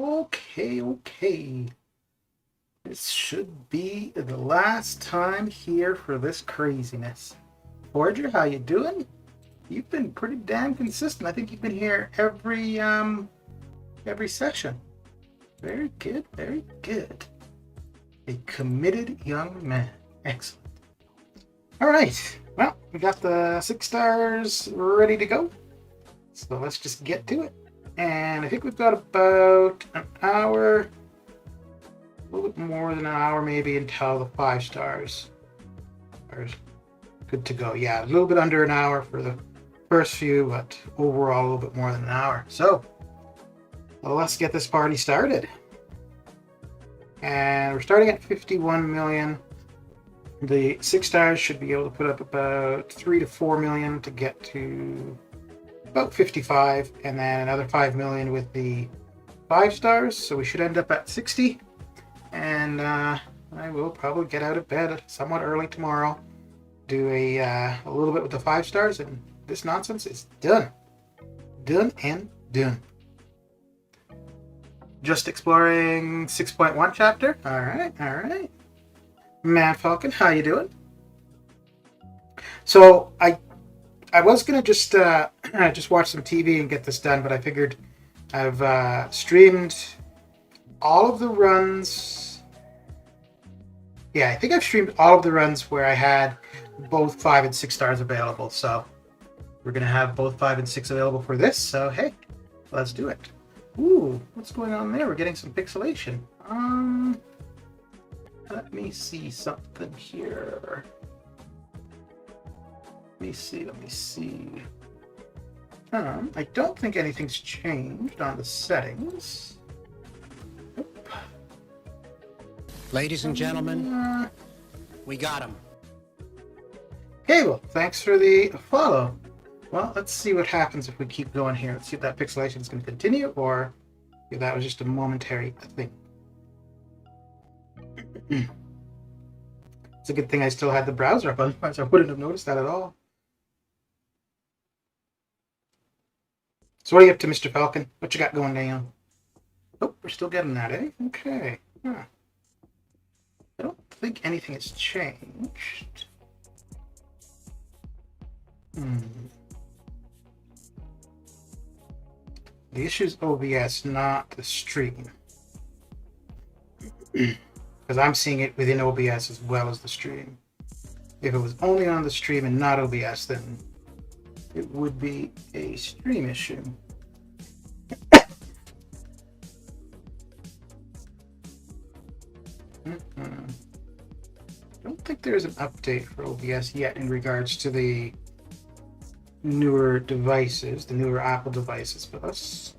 Okay. This should be the last time here for this craziness. Forger, how you doing? You've been pretty damn consistent. I think you've been here every session. Very good, very good. A committed young man. Excellent. All right. Well, we got the 6 stars ready to go. So let's just get to it. And I think we've got about an hour, a little bit more than an hour maybe until the 5 stars are good to go. Yeah, a little bit under an hour for the first few, but overall a little bit more than an hour. So let's get this party started. And we're starting at 51 million. The 6 stars should be able to put up about 3 to 4 million to get to about 55, and then another 5 million with the 5 stars. So we should end up at 60. And I will probably get out of bed somewhat early tomorrow, do a little bit with the 5 stars, and this nonsense is done. Done and done. Just exploring 6.1 chapter. All right. Mad Falcon, how you doing? So I was gonna just watch some TV and get this done, but I figured I've streamed all of the runs. Yeah, I think I've streamed all of the runs where I had both 5 and 6 stars available. So we're gonna have both 5 and 6 available for this. So hey, let's do it. Ooh, what's going on there? We're getting some pixelation. Let me see something here. Let me see. I don't think anything's changed on the settings. Nope. Ladies and gentlemen, we got him. Okay, well, thanks for the follow. Well, let's see what happens if we keep going here. Let's see if that pixelation is going to continue, or if that was just a momentary thing. It's a good thing I still had the browser up, otherwise I wouldn't have noticed that at all. So what are you up to, Mr. Falcon? What you got going down? Oh, we're still getting that, eh? Okay. Huh. I don't think anything has changed. The issue is OBS, not the stream. Because I'm seeing it within OBS as well as the stream. If it was only on the stream and not OBS, then it would be a stream issue. I don't think there's an update for OBS yet in regards to the newer devices, the newer Apple devices, but let's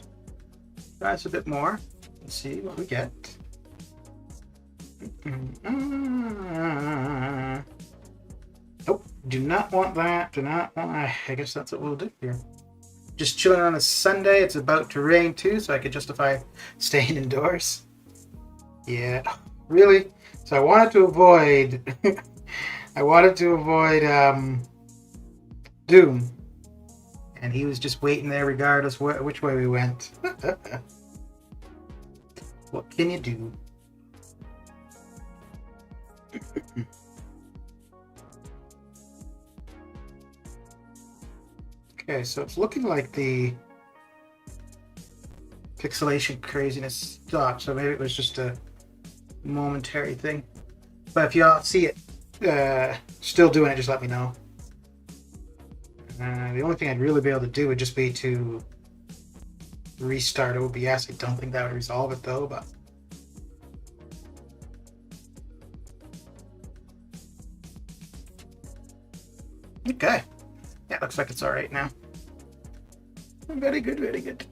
try a bit more and see what we get. Nope, do not want that. I guess that's what we'll do here. Just chilling on a Sunday. It's about to rain too, so I could justify staying indoors. Yeah, really. So I wanted to avoid. Doom, and he was just waiting there, regardless which way we went. What can you do? Okay, so it's looking like the pixelation craziness stopped, so maybe it was just a momentary thing. But if y'all see it still doing it, just let me know. The only thing I'd really be able to do would just be to restart OBS. I don't think that would resolve it though, but okay. Yeah, looks like it's all right now. Very good.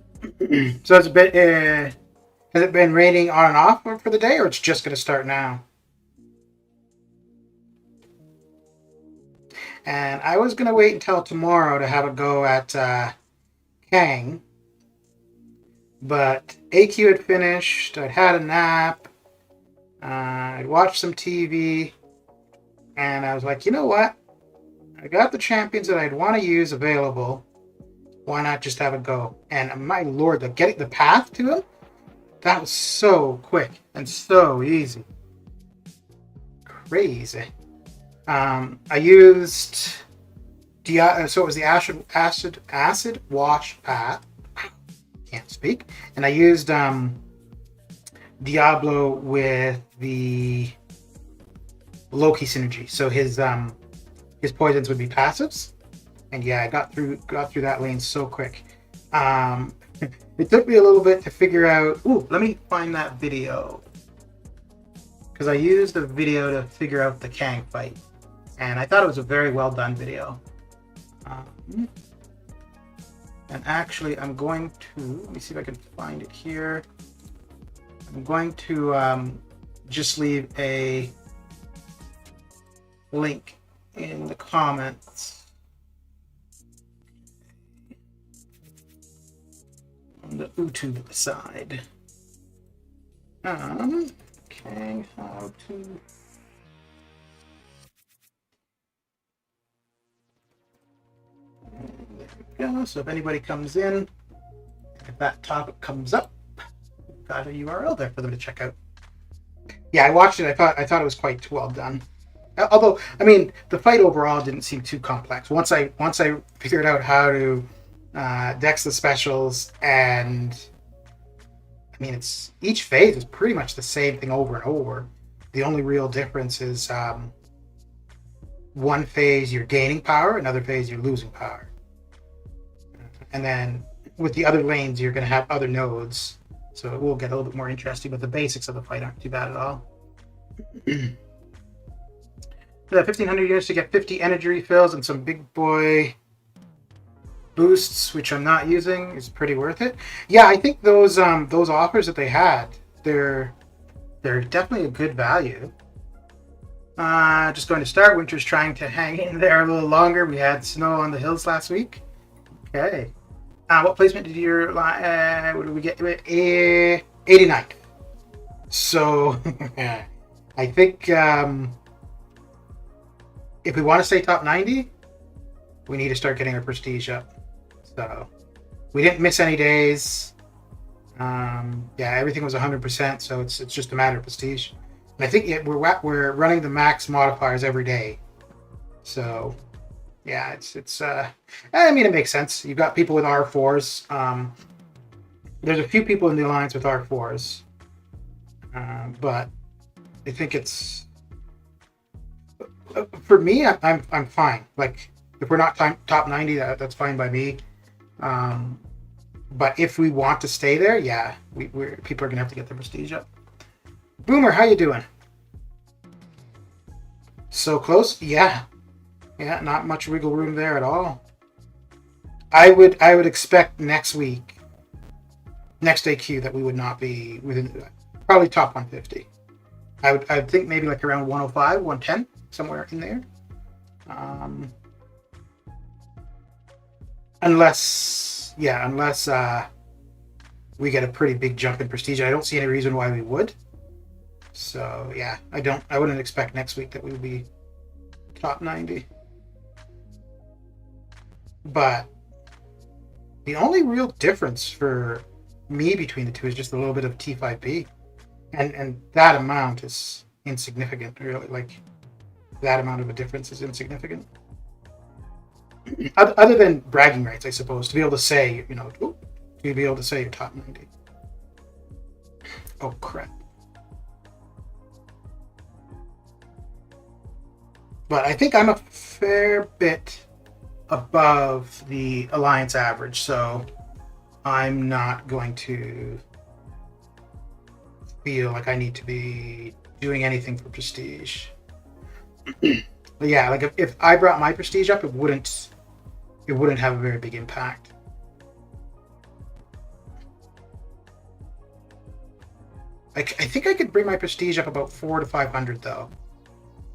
So it's a bit. Has it been raining on and off for the day, or it's just going to start now? And I was going to wait until tomorrow to have a go at Kang, but AQ had finished. I'd had a nap. I'd watched some TV, and I was like, you know what? I got the champions that I'd want to use available. Why not just have a go? And my lord, getting the path to him That was so quick and so easy. Crazy. I used so it was the acid wash pad. Can't speak. And I used Diablo with the Loki synergy. So his poisons would be passives. And yeah, I got through that lane so quick. It took me a little bit to figure out. Ooh, let me find that video, because I used a video to figure out the Kang fight, and I thought it was a very well done video. And actually, I'm going to let me see if I can find it here. I'm going to just leave a link in the comments. On the YouTube side. Okay, how to. And there we go. So if anybody comes in, if that topic comes up, we've got a URL there for them to check out. Yeah, I watched it. I thought it was quite well done. Although, I mean, the fight overall didn't seem too complex. Once I figured out how to dex the specials, and I mean, it's each phase is pretty much the same thing over and over. The only real difference is one phase you're gaining power, another phase you're losing power, and then with the other lanes you're going to have other nodes, so it will get a little bit more interesting. But the basics of the fight aren't too bad at all. 1500 units to get 50 energy refills and some big boy boosts, which I'm not using, is pretty worth it. Yeah, I think those offers that they had, they're definitely a good value. Just going to start. Winter's trying to hang in there a little longer. We had snow on the hills last week. Okay. What placement did your what did we get? 89. So I think if we want to stay top 90, we need to start getting our prestige up. So we didn't miss any days. Yeah, everything was 100%. So it's just a matter of prestige. And I think we're running the max modifiers every day. So yeah, it's I mean, it makes sense. You've got people with R4s. There's a few people in the alliance with R4s, but I think it's for me. I'm fine. Like, if we're not top 90, that's fine by me. But if we want to stay there, yeah, people are gonna have to get their prestige up. Boomer, how you doing? So close? Yeah, not much wiggle room there at all. I would expect next week, next AQ, that we would not be within probably top 150. I would think maybe like around 105, 110, somewhere in there. Unless we get a pretty big jump in prestige. I don't see any reason why we would. So yeah, I wouldn't expect next week that we would be top 90. But the only real difference for me between the two is just a little bit of T5P. And that amount is insignificant, really. Like, that amount of a difference is insignificant. Other than bragging rights, I suppose, to be able to say, to be able to say you're top 90. Oh, crap. But I think I'm a fair bit above the Alliance average, so I'm not going to feel like I need to be doing anything for prestige. But yeah, like if I brought my prestige up, it wouldn't have a very big impact. I think I could bring my prestige up about 400 to 500 though.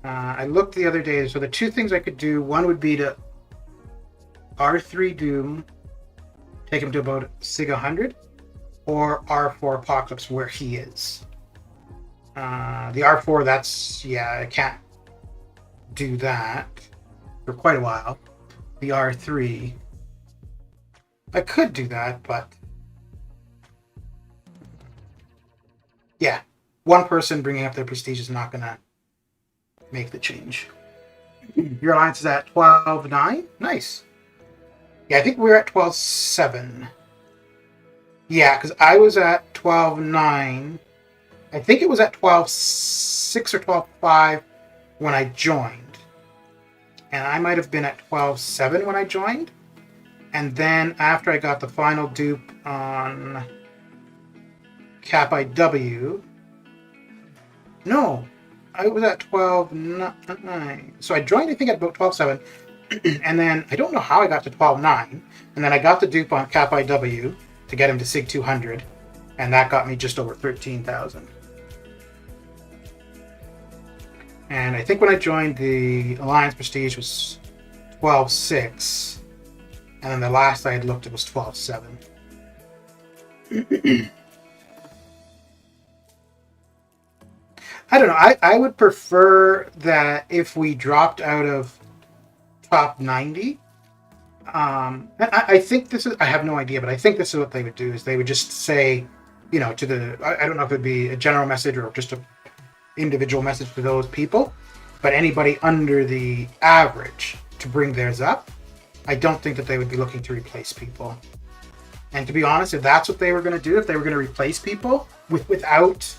I looked the other day, so the two things I could do, one would be to R3 Doom, take him to about Sig 100, or R4 Apocalypse where he is. The R4, I can't do that for quite a while. The R3, I could do that, but Yeah, one person bringing up their prestige is not gonna make the change. Your alliance is at 12-9. Nice. Yeah, I think we're at 12-7. Yeah, because I was at 12-9. I think it was at 12-6 or 12-5 when I joined. And I might have been at 12-7 when I joined. And then after I got the final dupe on Cap IW, no, I was at 12-9. So I joined, I think, at about 12-7. And then I don't know how I got to 12-9. And then I got the dupe on Cap IW to get him to SIG 200. And that got me just over 13,000. And I think when I joined, the Alliance Prestige was 12-6. And then the last I had looked, it was 12-7. I don't know. I would prefer that if we dropped out of top 90. And I think this is, I have no idea, but I think this is what they would do, is they would just say, you know, to the, I don't know if it'd be a general message or just a individual message to those people, but anybody under the average to bring theirs up. I don't think that they would be looking to replace people. And to be honest, if that's what they were going to do, if they were going to replace people without,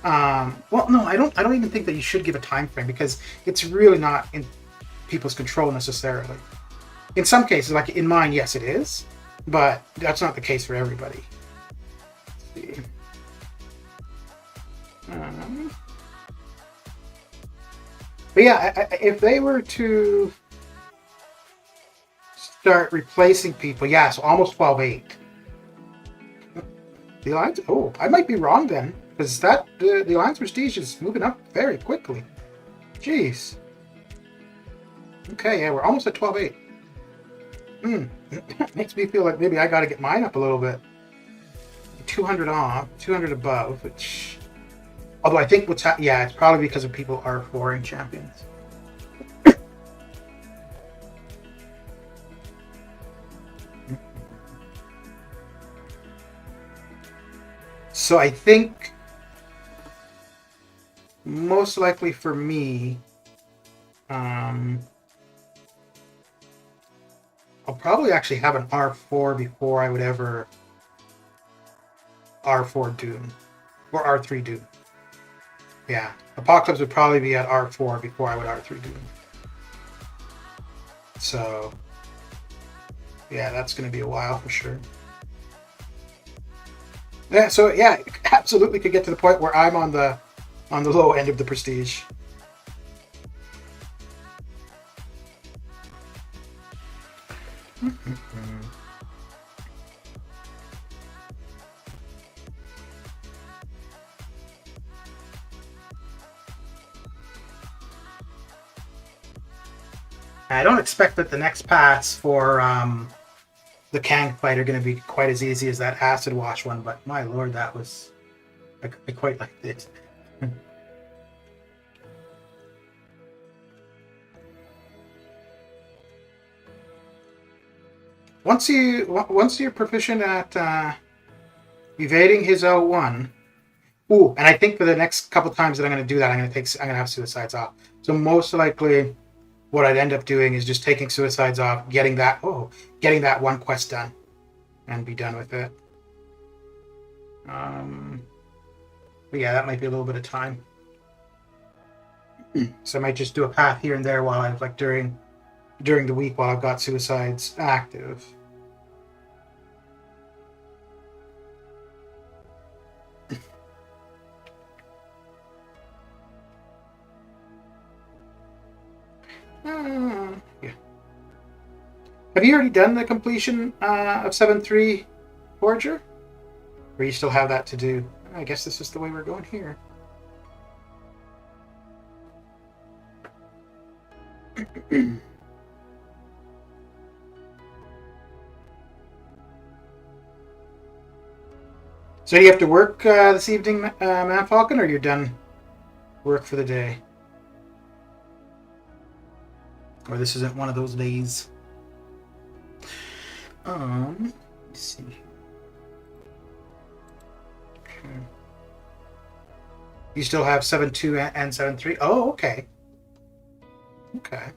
well, no, I don't even think that you should give a time frame, because it's really not in people's control necessarily. In some cases, like in mine, yes, it is, but that's not the case for everybody. Let's see. But yeah, if they were to start replacing people, yeah, so almost 12-8. The Alliance, oh, I might be wrong then, because that the Alliance Prestige is moving up very quickly. Jeez. Okay, yeah, we're almost at 12-8. Makes me feel like maybe I got to get mine up a little bit. 200 off, 200 above, which... Although I think what's yeah, it's probably because of people R4ing champions. So I think most likely for me, I'll probably actually have an R4 before I would ever R4 Doom or R3 Doom. Yeah, Apocalypse would probably be at R4 before I would R3 Doom. So yeah, that's going to be a while for sure. Yeah, so yeah, absolutely could get to the point where I'm on the low end of the prestige. I don't expect that the next paths for the Kang fight are going to be quite as easy as that acid wash one, but my lord, that was... I quite liked it. Once you're proficient at evading his L1, ooh, and I think for the next couple times that I'm going to do that, I'm going to have suicides off. So most likely, what I'd end up doing is just taking suicides off, getting that one quest done, and be done with it. But yeah, that might be a little bit of time. So I might just do a path here and there while I've during the week while I've got suicides active. Yeah. Have you already done the completion of 7-3 Forger? Or you still have that to do? I guess this is the way we're going here. So do you have to work this evening, Man Falcon, or you're done work for the day? Or this isn't one of those days? Let's see. Okay. You still have 7.2 and 7.3? Oh, okay. Okay.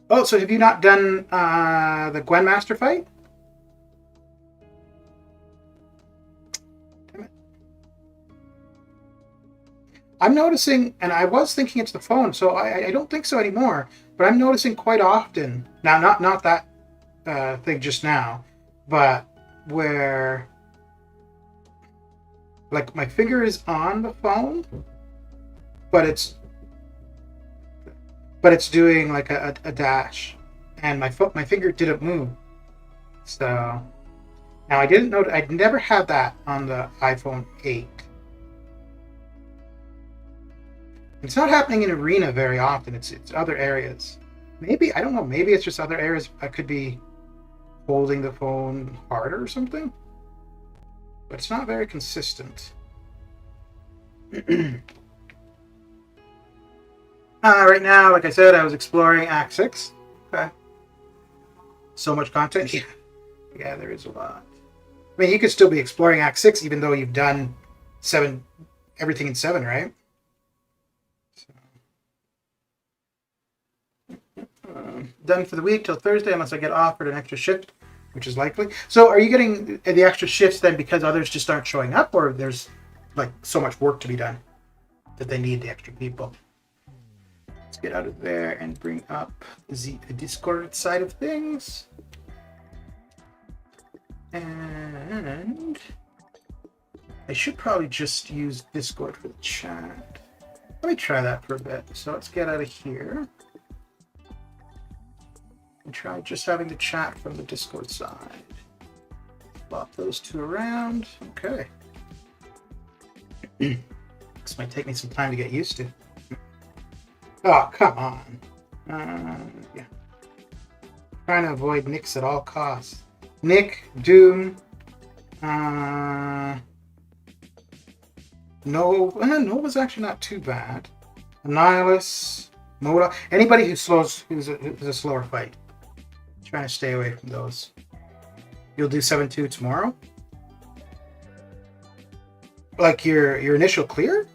Oh, so have you not done the Gwynmaster fight? Damn it. I'm noticing, and I was thinking it's the phone, so I don't think so anymore, but I'm noticing quite often, now not that thing just now, but where like my finger is on the phone, but it's doing like a dash, and my finger didn't move. So now I didn't know. I'd never had that on the iPhone 8. It's not happening in Arena very often. It's other areas. Maybe, I don't know. Maybe it's just other areas. I could be holding the phone harder or something. But it's not very consistent. Right now, like I said, I was exploring Act 6. Okay. So much content. Yeah. Yeah, there is a lot. I mean, you could still be exploring Act 6 even though you've done 7, everything in 7, right? Done for the week till Thursday unless I get offered an extra shift, which is likely. So are you getting the extra shifts then because others just aren't showing up, or there's like so much work to be done that they need the extra people? Let's get out of there and bring up the Discord side of things. And I should probably just use Discord for the chat. Let me try that for a bit. So let's get out of here and try just having the chat from the Discord side. Swap those two around. Okay. This might take me some time to get used to. Oh, come on. Yeah. Trying to avoid Nick's at all costs. Nick, Doom, Nova's actually not too bad. Annihilus, Moda, anybody who's a slower fight. Trying to stay away from those. You'll do 7-2 tomorrow? Like your initial clear?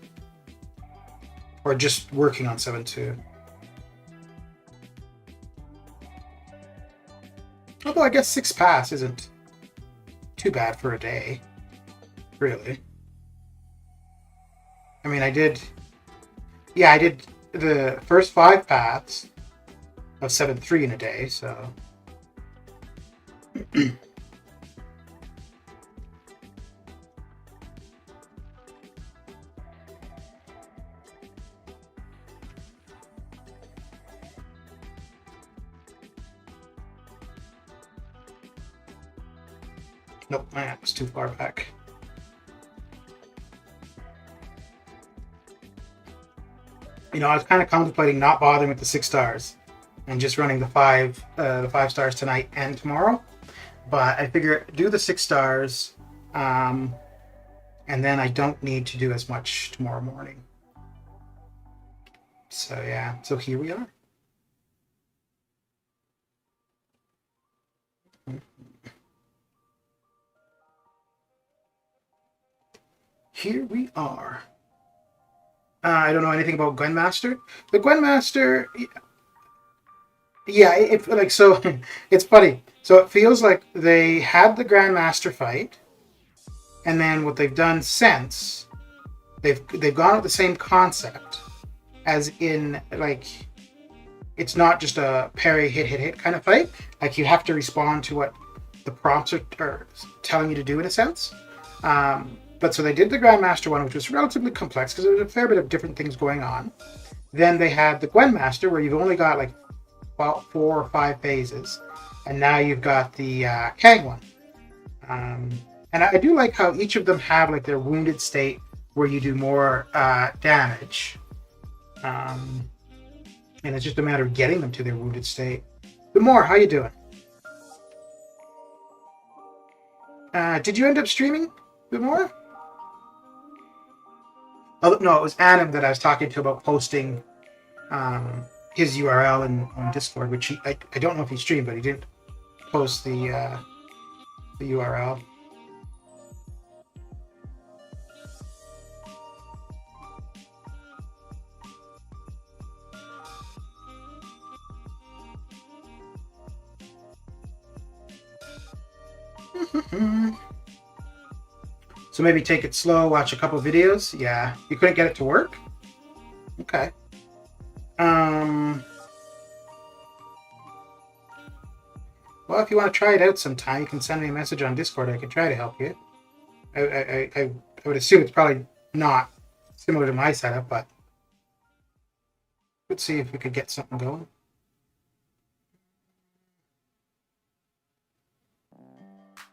Or just working on 7-2? Although I guess 6 pass isn't too bad for a day. Really. I mean, I did the first 5 paths of 7-3 in a day, so. Nope, my app was too far back. You know, I was kind of contemplating not bothering with the 6 stars and just running the 5 stars tonight and tomorrow. But I figure do the 6 stars, and then I don't need to do as much tomorrow morning. So yeah, so here we are. Here we are. I don't know anything about Gwynmaster. The Gwynmaster, yeah, it's funny. So it feels like they had the Grandmaster fight, and then what they've done since, they've gone with the same concept, as in like it's not just a parry hit kind of fight. Like you have to respond to what the prompts are telling you to do in a sense. But so they did the Grandmaster one, which was relatively complex because there was a fair bit of different things going on. Then they had the Gwynmaster, where you've only got like about 4 or 5 phases, and now you've got the Kang one. And I do like how each of them have like their wounded state, where you do more damage, and it's just a matter of getting them to their wounded state. But more, how you doing? Did you end up streaming, Bimora? Oh, no, it was Adam that I was talking to about posting his URL on Discord, which I don't know if he streamed, but he didn't post the URL. So maybe take it slow, watch a couple videos. Yeah, you couldn't get it to work? Okay. Well, if you want to try it out sometime, you can send me a message on Discord. I can try to help you. I would assume it's probably not similar to my setup, but let's see if we could get something going.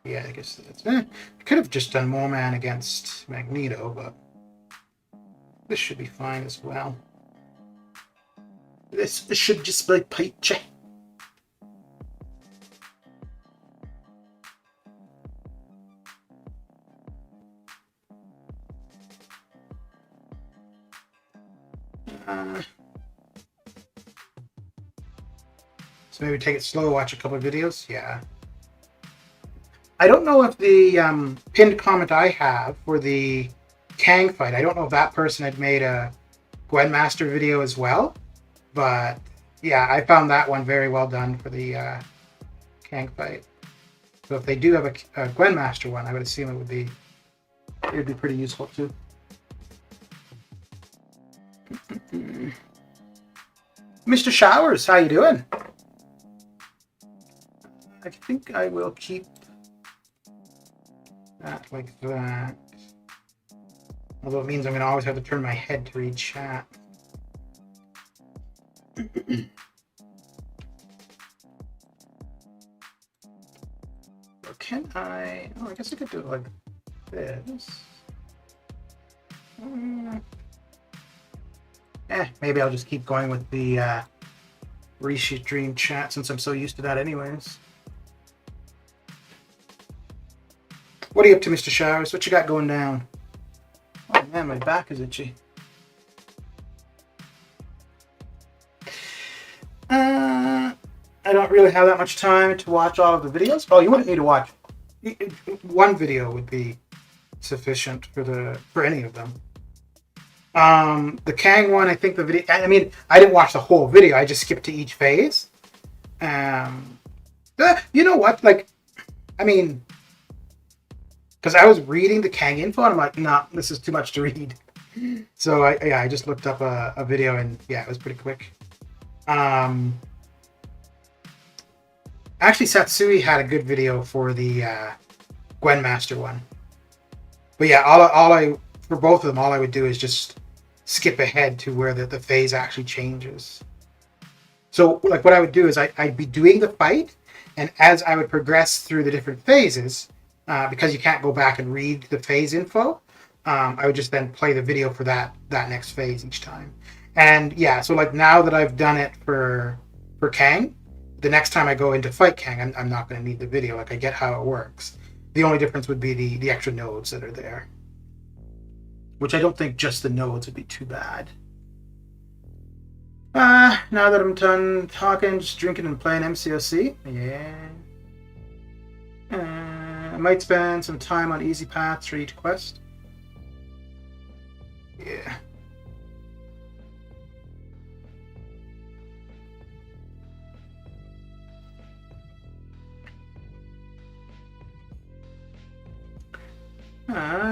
Yeah, I guess that's... I could have just done Mole Man against Magneto, but this should be fine as well. This should just be peachy. So maybe take it slow, watch a couple of videos. Yeah. I don't know if the pinned comment I have for the Kang fight, I don't know if that person had made a Gwen Master video as well. But yeah, I found that one very well done for the Kang fight. So if they do have a Gwen Master one, I would assume it would be pretty useful too. Mr. Showers, how you doing? I think I will keep that like that. Although it means I'm going to always have to turn my head to read chat. Or can I... Oh, I guess I could do it like this. Maybe I'll just keep going with the reshoot dream chat since I'm so used to that anyways. What are you up to, Mr. Showers? What you got going down? Oh man, my back is itchy. I don't really have that much time to watch all of the videos. Oh, you wouldn't need to watch. One video would be sufficient for any of them. The Kang one, I think the video... I mean, I didn't watch the whole video. I just skipped to each phase. You know what? Like, I mean... Because I was reading the Kang info, and I'm like, nah, this is too much to read. So, I just looked up a video, and yeah, it was pretty quick. Actually, Satsui had a good video for the Gwen Master one. But yeah, for both of them, all I would do is just skip ahead to where the phase actually changes. So, like, what I would do is I'd be doing the fight, and as I would progress through the different phases, because you can't go back and read the phase info, I would just then play the video for that next phase each time. And yeah, so like now that I've done it for Kang, the next time I go into fight Kang, I'm not going to need the video. Like, I get how it works. The only difference would be the extra nodes that are there, which I don't think just the nodes would be too bad. Now that I'm done talking, just drinking and playing MCOC. Yeah. I might spend some time on easy paths for each quest. Yeah.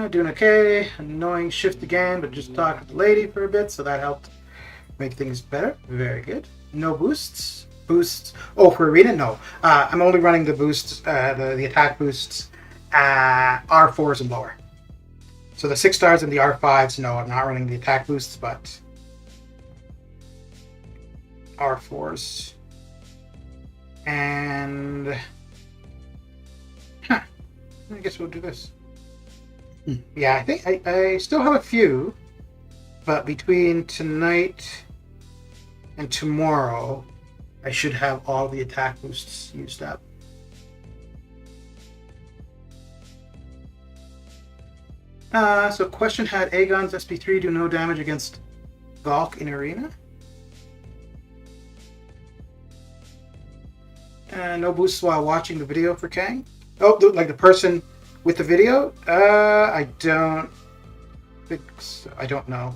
Doing okay. Annoying shift again, but just talked with the lady for a bit, so that helped make things better. Very good. No boosts. Boosts. Oh, for arena? No. I'm only running the boosts, the attack boosts, R4s and lower. So the 6 stars and the R5s, no, I'm not running the attack boosts, but R4s. And I guess we'll do this. Yeah, I think I still have a few, but between tonight and tomorrow, I should have all the attack boosts used up. So question had Aegon's SP3 do no damage against Valk in arena? No boosts while watching the video for Kang? Oh, like the person with the video? I don't think so. I don't know.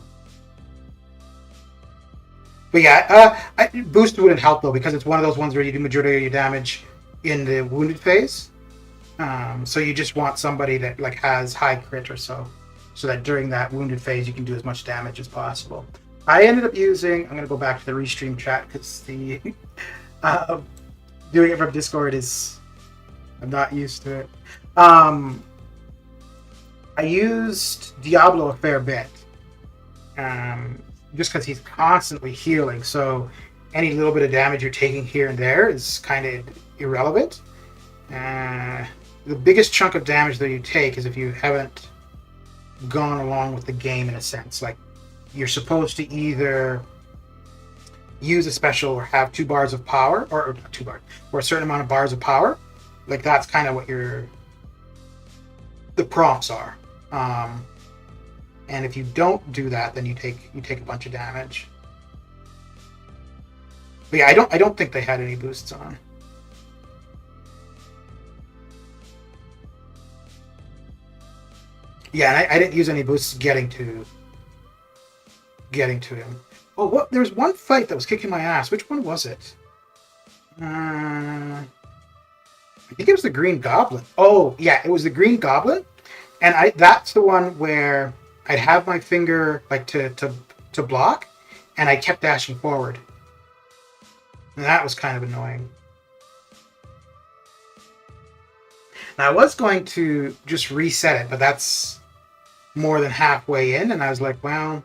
But yeah, boost wouldn't help though, because it's one of those ones where you do majority of your damage in the wounded phase. So you just want somebody that like has high crit or so that during that wounded phase you can do as much damage as possible. I ended up using, I'm going to go back to the restream chat because the doing it from Discord is, I'm not used to it. I used Diablo a fair bit, just because he's constantly healing, so any little bit of damage you're taking here and there is kind of irrelevant. The biggest chunk of damage that you take is if you haven't gone along with the game in a sense. Like, you're supposed to either use a special or have 2 bars of power, or not 2 bars, or a certain amount of bars of power. Like, that's kind of what the prompts are. And if you don't do that, then you take a bunch of damage. But yeah, I don't think they had any boosts on. Yeah, and I didn't use any boosts getting to him. Oh, what? There was one fight that was kicking my ass. Which one was it? I think it was the Green Goblin. Oh, yeah, it was the Green Goblin, and that's the one where I'd have my finger like to block, and I kept dashing forward, and that was kind of annoying. Now I was going to just reset it, but that's more than halfway in, and I was like, well,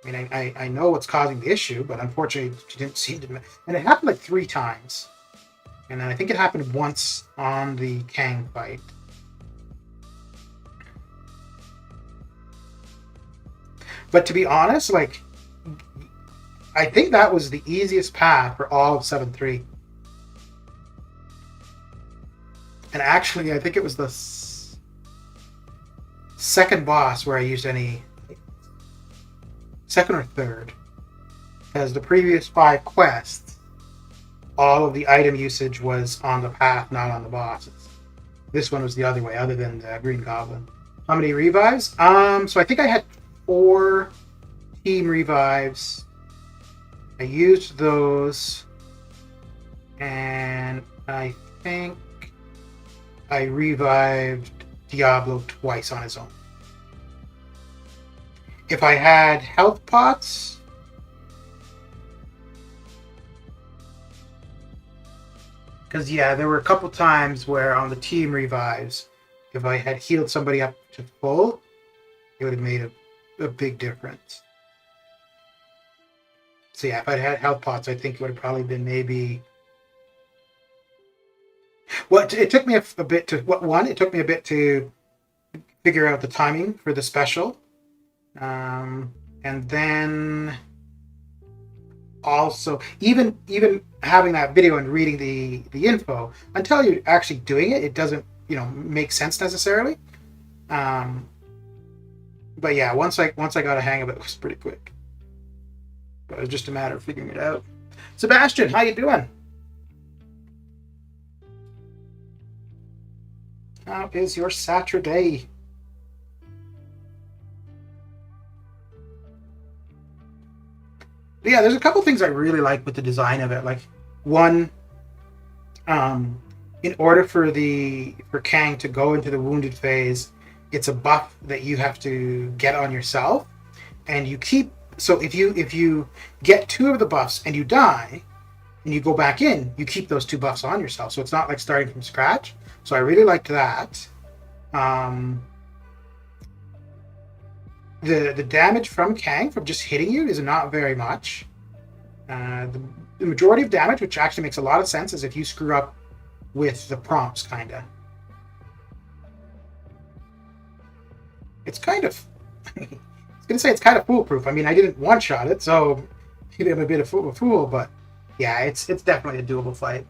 I mean, I know what's causing the issue, but unfortunately she didn't seem to. And it happened like 3 times. And then I think it happened once on the Kang fight. But to be honest, like, I think that was the easiest path for all of 7-3. And actually, I think it was the second boss where I used any, second or third, because the previous 5 quests, all of the item usage was on the path, not on the bosses. This one was the other way, other than the Green Goblin. How many revives? So I think I had 4 team revives. I used those, and I think I revived Diablo twice on his own. If I had health pots, because yeah, there were a couple times where on the team revives, if I had healed somebody up to full, it would have made a big difference. So yeah, if I'd had health pots, I think it would have probably been maybe. Well, it took me a bit to. It took me a bit to figure out the timing for the special, and then also even having that video and reading the info, until you're actually doing it, it doesn't make sense necessarily. But yeah, once I got a hang of it, it was pretty quick. But it was just a matter of figuring it out. Sebastian, how you doing? How is your Saturday? But yeah, there's a couple things I really like with the design of it. Like, one, in order for Kang to go into the wounded phase, it's a buff that you have to get on yourself, and you keep. So if you get 2 of the buffs and you die, and you go back in, you keep those 2 buffs on yourself. So it's not like starting from scratch. So I really liked that. The damage from Kang from just hitting you is not very much. The majority of damage, which actually makes a lot of sense, is if you screw up with the prompts, kinda. It's kind of. I was gonna say it's kind of foolproof. I mean, I didn't one-shot it, so maybe I'm a bit of a fool, but yeah, it's definitely a doable fight.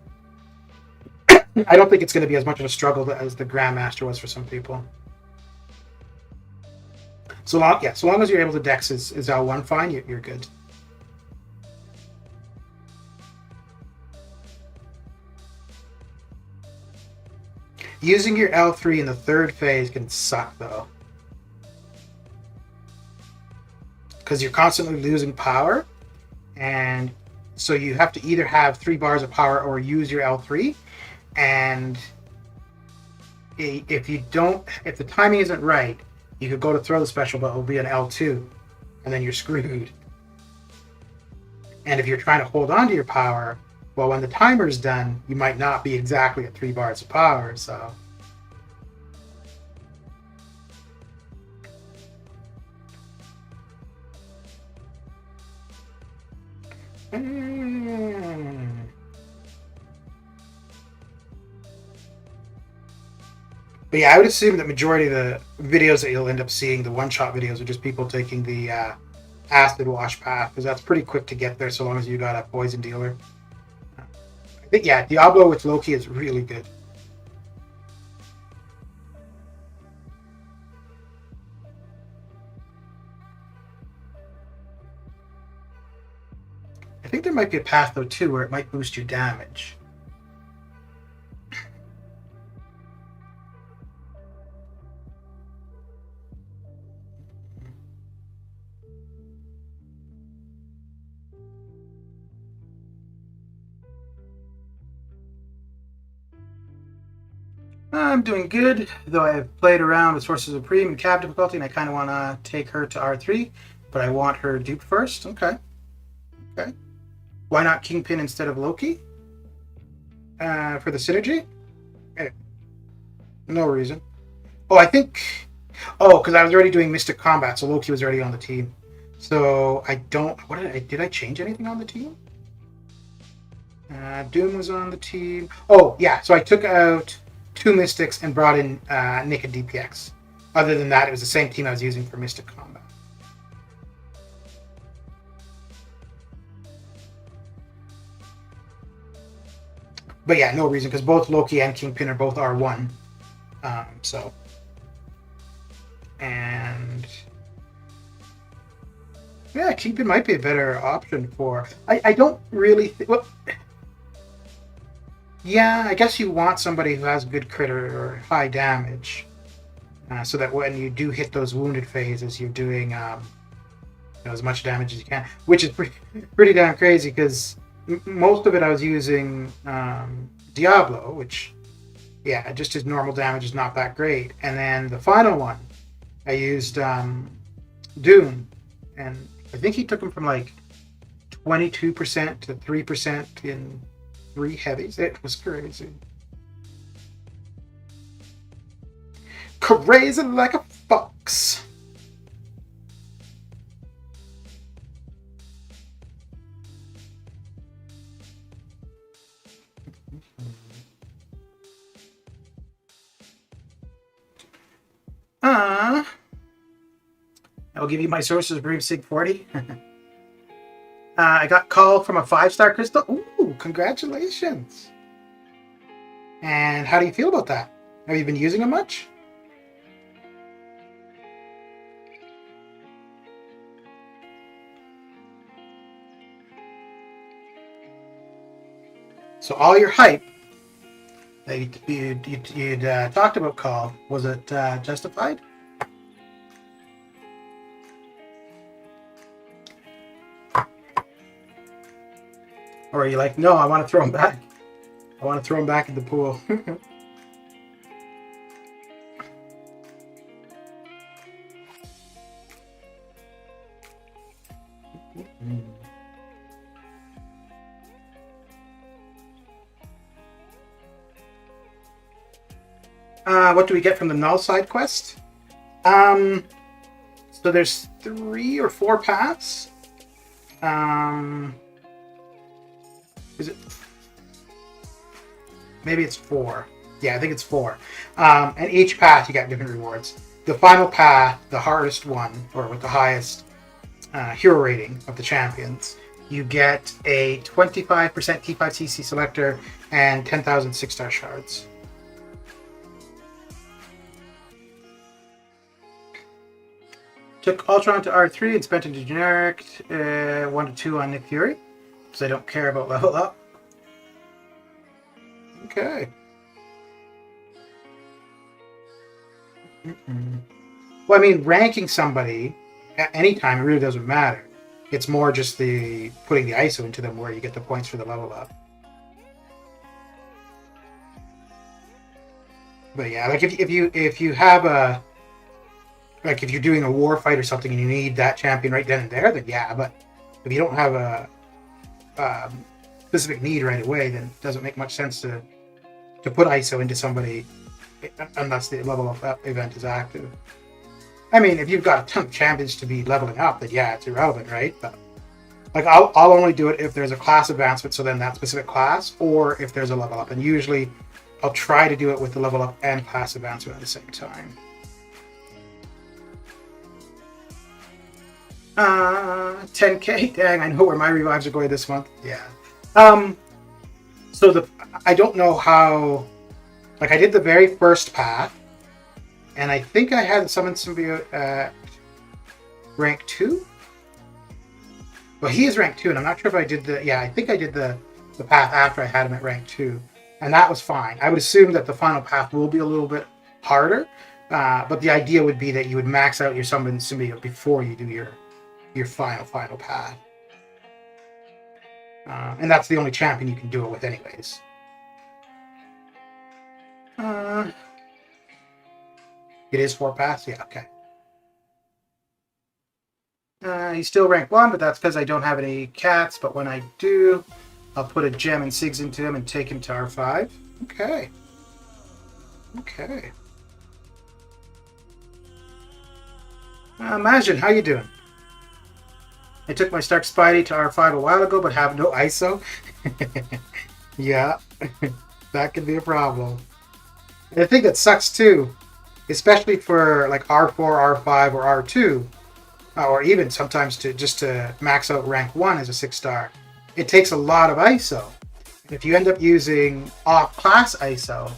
I don't think it's going to be as much of a struggle as the Grandmaster was for some people. So long as you're able to dex is L1 fine, you're good. Using your L3 in the 3rd phase can suck, though. Because you're constantly losing power, and so you have to either have 3 bars of power or use your L3, and if the timing isn't right, you could go to throw the special, but it'll be an L2, and then you're screwed. And if you're trying to hold on to your power, well, when the timer's done, you might not be exactly at 3 bars of power, so. But yeah, I would assume that majority of the videos that you'll end up seeing, the one-shot videos, are just people taking the acid wash path, because that's pretty quick to get there so long as you got a poison dealer. I think, yeah, Diablo with Loki is really good. I think there might be a path, though, too, where it might boost your damage. I'm doing good, though I have played around with Sources of Supreme and Cab difficulty, and I kind of want to take her to R3, but I want her duped first. Okay. Okay. Why not Kingpin instead of Loki? For the synergy? No reason. Oh, I think... Oh, because I was already doing Mystic Combat, so Loki was already on the team. So I don't... What did I change anything on the team? Doom was on the team. Oh, yeah, so I took out 2 Mystics and brought in Nick and DPX. Other than that, it was the same team I was using for Mystic Combat. But yeah, no reason, because both Loki and Kingpin are both R1. So. And... yeah, Kingpin might be a better option for... I don't really... well, yeah, I guess you want somebody who has good critter or high damage. So that when you do hit those wounded phases, you're doing as much damage as you can. Which is pretty damn crazy, because... most of it I was using Diablo, which, yeah, just his normal damage is not that great. And then the final one, I used Doom, and I think he took him from like 22% to 3% in 3 heavies. It was crazy. Crazy like a fox. I'll give you my sources, Bream Sig 40. I got called from a 5-star crystal. Ooh, congratulations. And how do you feel about that? Have you been using them much? So all your hype that you'd talked about, Call, was it justified? Or are you like, no, I want to throw him back. I want to throw him back in the pool. What do we get from the null side quest? So there's 3 or 4 paths. Is it? Maybe it's 4. Yeah, I think it's 4. And each path you get different rewards. The final path, the hardest one, or with the highest hero rating of the champions, you get a 25% T5CC selector and 10,000 6-star shards. Took Ultron to R3 and spent into generic 1 to 2 on Nick Fury, because I don't care about level up. Okay. Well, I mean, ranking somebody at any time really doesn't matter. It's more just the putting the ISO into them where you get the points for the level up. But yeah, like if you have a, like if you're doing a war fight or something and you need that champion right then and there, then yeah. But if you don't have a specific need right away, then it doesn't make much sense to put ISO into somebody unless the level up event is active. I mean, if you've got a ton of champions to be leveling up, then yeah, it's irrelevant, right? But like I'll only do it if there's a class advancement, so then that specific class, or if there's a level up. And usually I'll try to do it with the level up and class advancement at the same time. 10k, dang, I know where my revives are going this month. Yeah. So I don't know how, like I did the very first path, and I think I had Summon Symbiote at rank 2. Well, he is rank 2, and I'm not sure if I did I think I did the path after I had him at rank 2, and that was fine. I would assume that the final path will be a little bit harder, but the idea would be that you would max out your Summon Symbiote before you do your final path. And that's the only champion you can do it with anyways. It is 4 paths? Yeah, okay. He's still rank 1, but that's because I don't have any cats, but when I do, I'll put a gem and SIGs into him and take him to R5. Okay. Okay. Imagine, how you doing? I took my Stark Spidey to R5 a while ago, but have no ISO. Yeah, that could be a problem. And the thing that sucks too, especially for like R4, R5, or R2, or even sometimes to max out rank 1 as a 6-star, it takes a lot of ISO. And if you end up using off-class ISO,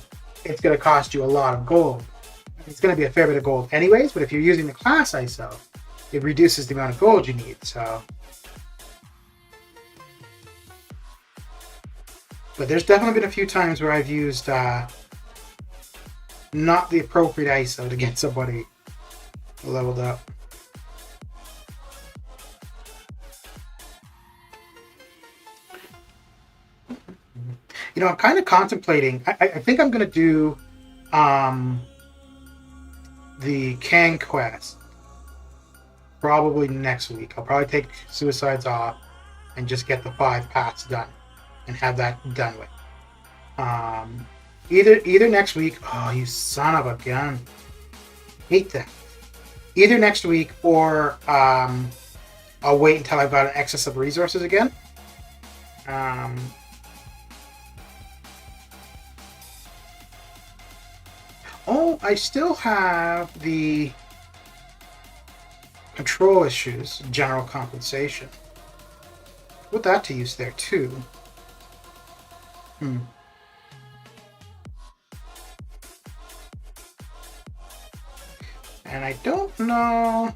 it's going to cost you a lot of gold. It's going to be a fair bit of gold anyways, but if you're using the class ISO, it reduces the amount of gold you need, so. But there's definitely been a few times where I've used not the appropriate ISO to get somebody leveled up. You know, I'm kind of contemplating, I think I'm going to do the Kang quest probably next week. I'll probably take Suicides off and just get the 5 paths done and have that done with. Either next week. Oh, you son of a gun! Hate that. Either next week or I'll wait until I've got an excess of resources again. Oh, I still have the control issues, general compensation. Put that to use there too. And I don't know.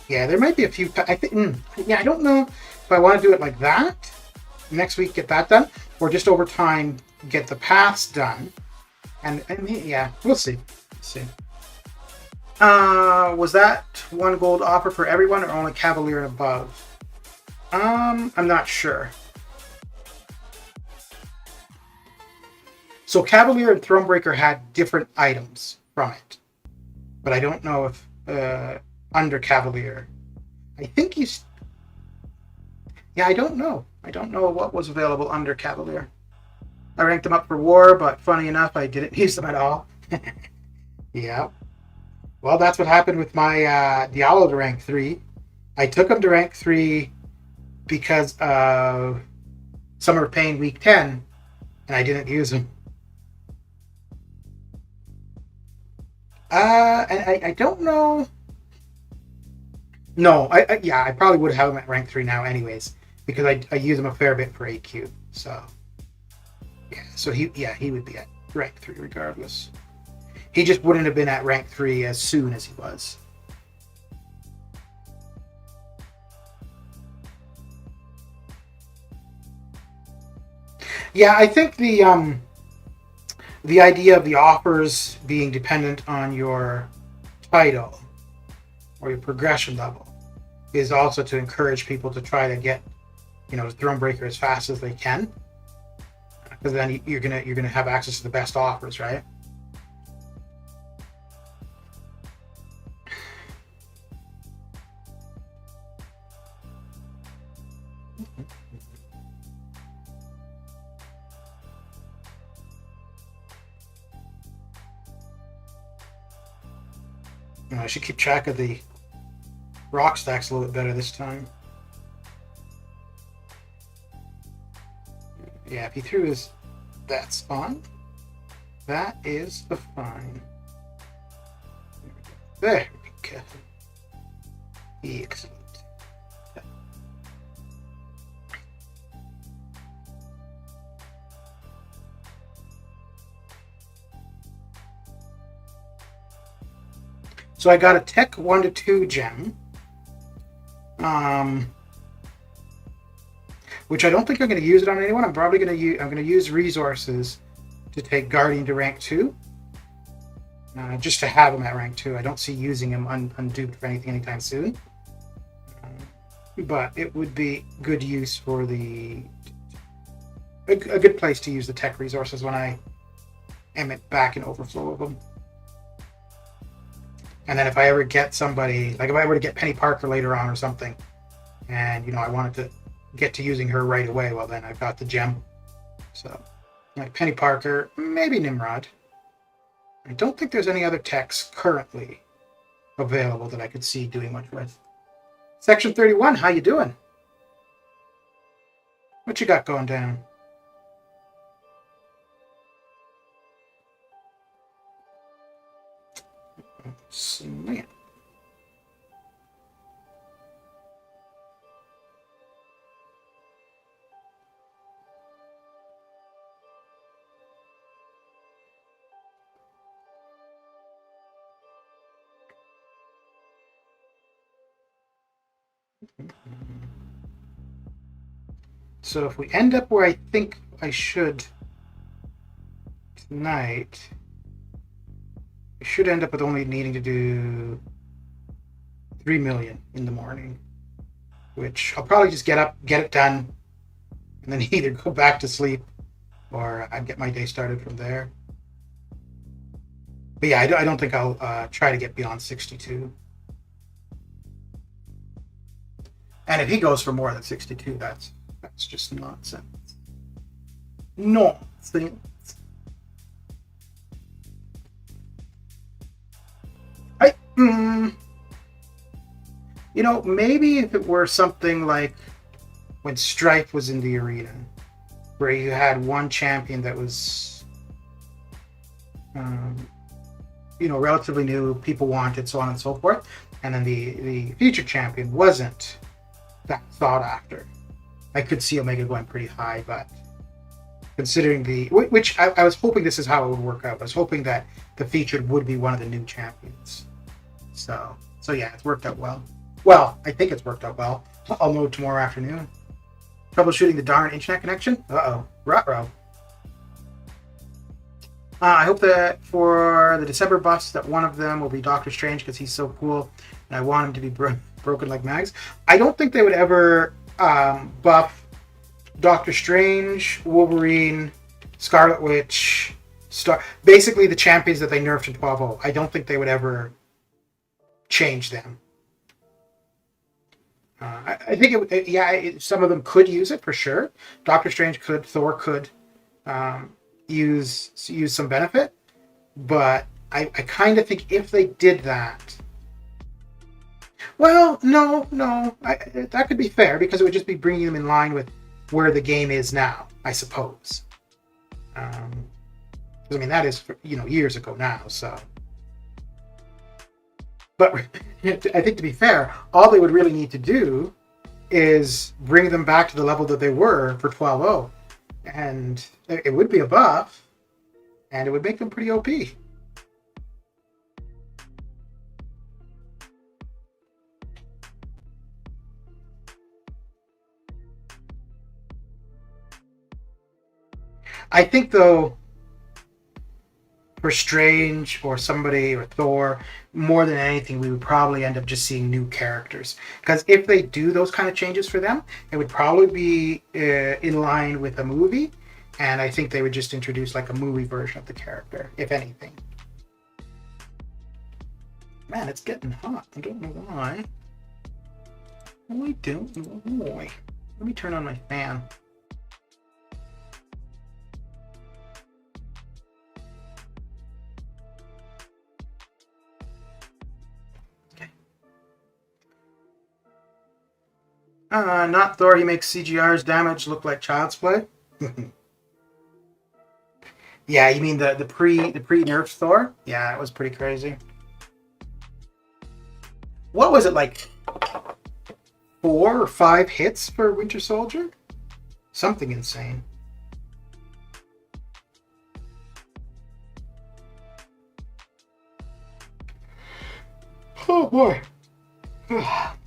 Yeah, there might be a few. I think. Yeah, I don't know if I want to do it like that. Next week, get that done, or just over time get the paths done. And yeah, we'll see. Was that 1 gold offer for everyone or only Cavalier and above? I'm not sure. So Cavalier and Thronebreaker had different items from it, but I don't know if under Cavalier. I think he's. Yeah, I don't know. I don't know what was available under Cavalier. I ranked them up for war, but funny enough, I didn't use them at all. Yeah. Well, that's what happened with my Diallo to rank 3. I took him to rank 3 because of Summer of Pain week 10, and I didn't use him. And I don't know. No, I probably would have him at rank 3 now anyways, because I use him a fair bit for AQ, so. Yeah, so he would be at rank 3 regardless. He just wouldn't have been at rank 3 as soon as he was. Yeah, I think the idea of the offers being dependent on your title or your progression level is also to encourage people to try to get, Thronebreaker as fast as they can. Because then you're gonna have access to the best offers, right? I should keep track of the rock stacks a little bit better this time. Yeah, if he threw his... That's fine. That is fine. There we go. Excellent. So I got a Tech 1 to 2 gem. Which I don't think I'm going to use it on anyone. I'm probably going to use resources to take Guardian to rank 2. Just to have him at rank 2. I don't see using him unduped for anything anytime soon. But it would be good use for a good place to use the tech resources when I am back in overflow of them. And then if I ever get somebody, like if I were to get Penny Parker later on or something, and I wanted to get to using her right away, well then I've got the gem. So, like Penny Parker, maybe Nimrod. I don't think there's any other techs currently available that I could see doing much with. Section 31, how you doing? What you got going down? Slam. So if we end up where I think I should tonight, I should end up with only needing to do 3 million in the morning, which I'll probably just get up, get it done, and then either go back to sleep or I'd get my day started from there. But yeah, I don't think I'll try to get beyond 62. And if he goes for more than 62, that's just nonsense. Nonsense. Maybe if it were something like when Strife was in the arena, where you had one champion that was, relatively new, people wanted, so on and so forth, and then the featured champion wasn't that sought after. I could see Omega going pretty high, but considering which I was hoping this is how it would work out. I was hoping that the featured would be one of the new champions. So yeah, it's worked out well. Well, I think it's worked out well. I'll know tomorrow afternoon. Troubleshooting the darn internet connection? Uh-oh. Ruh-roh. I hope that for the December buffs that one of them will be Doctor Strange because he's so cool and I want him to be broken like Mags. I don't think they would ever buff Doctor Strange, Wolverine, Scarlet Witch, basically the champions that they nerfed in 12.0. I don't think they would ever change them. I think some of them could use it for sure. Doctor Strange could, Thor could use some benefit, but I kind of think if they did that, well, no, that could be fair because it would just be bringing them in line with where the game is now, I suppose. That is years ago now, so. But I think to be fair, all they would really need to do is bring them back to the level that they were for 12.0. And it would be a buff, and it would make them pretty OP. I think, though, for Strange or somebody or Thor, more than anything, we would probably end up just seeing new characters. Because if they do those kind of changes for them, it would probably be in line with a movie. And I think they would just introduce like a movie version of the character, if anything. Man, it's getting hot. I don't know why. I don't know why. Let me turn on my fan. Not Thor. He makes CGR's damage look like child's play. Yeah, you mean the pre nerf Thor? Yeah, it was pretty crazy. What was it, like 4 or 5 hits for Winter Soldier? Something insane. Oh boy. I'm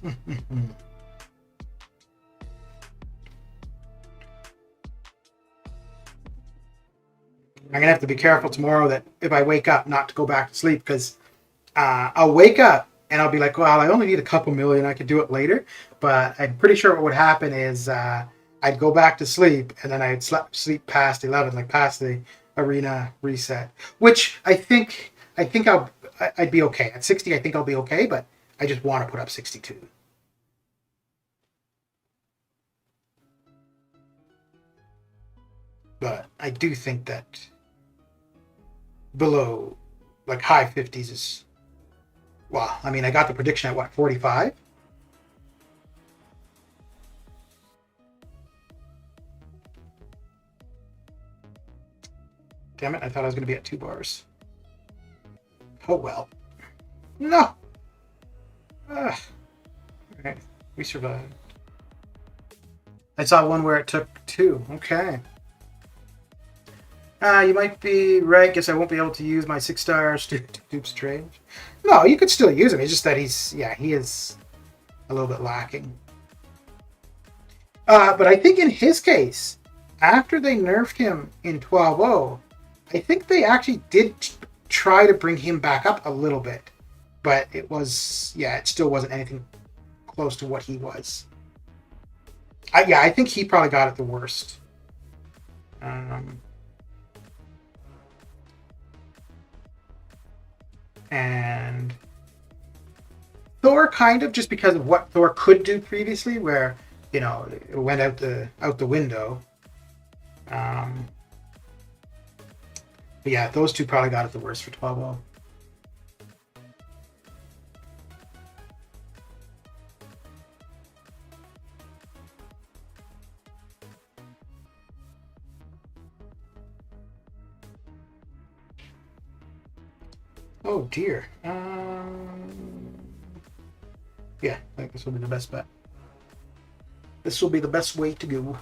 gonna have to be careful tomorrow that if I wake up not to go back to sleep, because I'll wake up and I'll be like, well, I only need a couple million. I could do it later. But I'm pretty sure what would happen is I'd go back to sleep and then I'd sleep past 11, like past the arena reset. Which I'd be okay at 60. I think I'll be okay, but I just want to put up 62. But I do think that below, like high 50s is, well, I mean, I got the prediction at what, 45? Damn it, I thought I was going to be at 2 bars. Oh well. No! Ugh. Alright, we survived. I saw one where it took 2. Okay. You might be right. Guess I won't be able to use my 6-star Stoops trade. No, you could still use him. It's just that he is a little bit lacking. But I think in his case, after they nerfed him in 12.0, I think they actually did try to bring him back up a little bit. But it still wasn't anything close to what he was. I think he probably got it the worst. And Thor kind of, just because of what Thor could do previously, where it went out the window. But yeah, those two probably got it the worst for 12.0. Oh dear. Yeah, I think this will be the best bet. This will be the best way to go.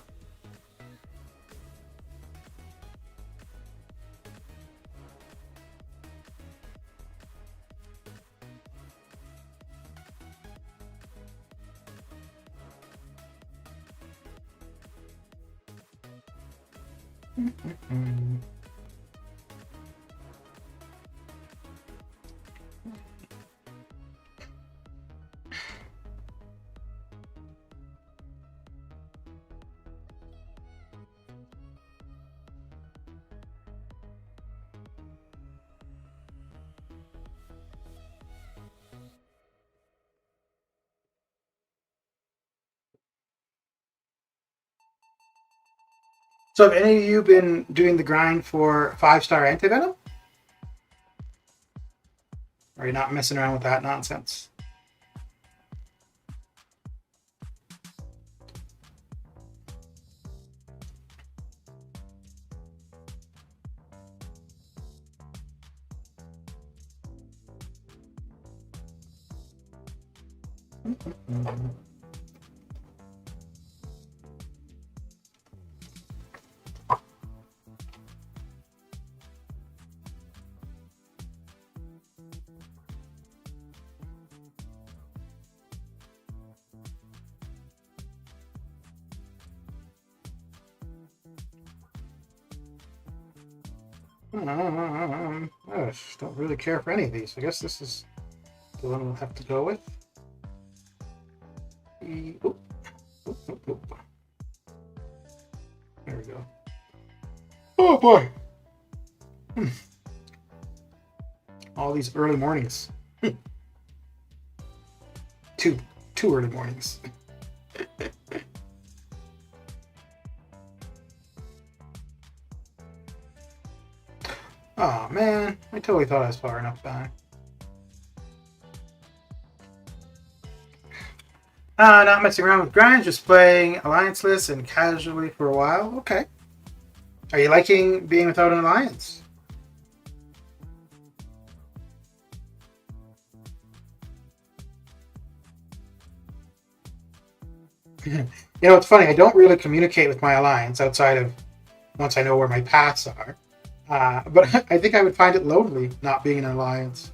So have any of you been doing the grind for 5-star anti-venom? Or are you not messing around with that nonsense? I don't really care for any of these. I guess this is the one we'll have to go with. Oop. Oop, oop, oop. There we go. Oh boy! All these early mornings. Two early mornings. Oh man, I totally thought I was far enough back. Not messing around with grinds, just playing alliance lists and casually for a while. Okay. Are you liking being without an alliance? You know, it's funny. I don't really communicate with my alliance outside of once I know where my paths are. But I think I would find it lonely not being in an alliance.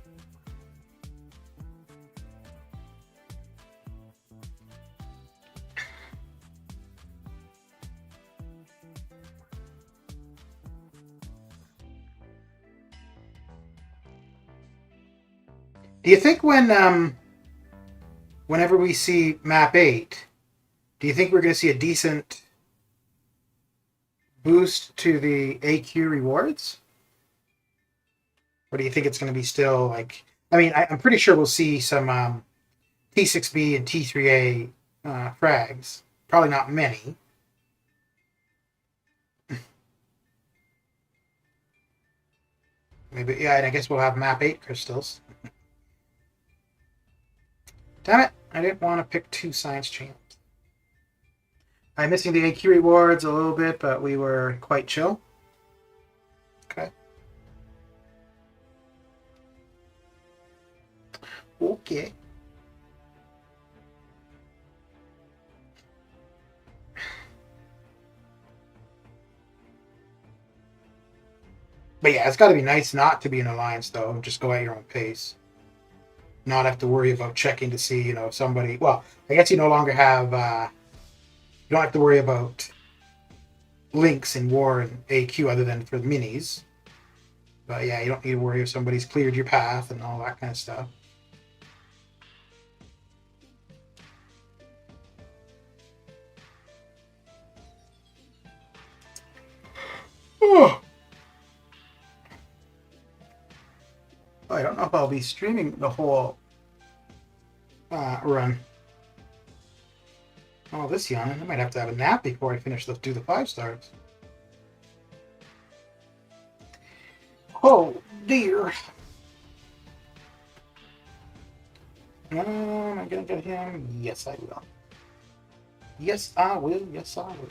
Do you think whenever we see map 8, do you think we're going to see a decent boost to the AQ rewards? Or do you think it's going to be still like... I mean, I'm pretty sure we'll see some T6B and T3A frags. Probably not many. Maybe, yeah, and I guess we'll have map 8 crystals. Damn it, I didn't want to pick 2 science champs. I'm missing the AQ rewards a little bit, but we were quite chill. Okay. Okay. But yeah, it's got to be nice not to be an alliance, though. Just go at your own pace. Not have to worry about checking to see, if somebody... Well, I guess you no longer have... you don't have to worry about links in War and AQ other than for the minis. But yeah, you don't need to worry if somebody's cleared your path and all that kind of stuff. Oh. I don't know if I'll be streaming the whole run. Oh, this young. I might have to have a nap before I finish do the 5 stars. Oh, dear. Am I going to get him? Yes, I will. Yes, I will. Yes, I will.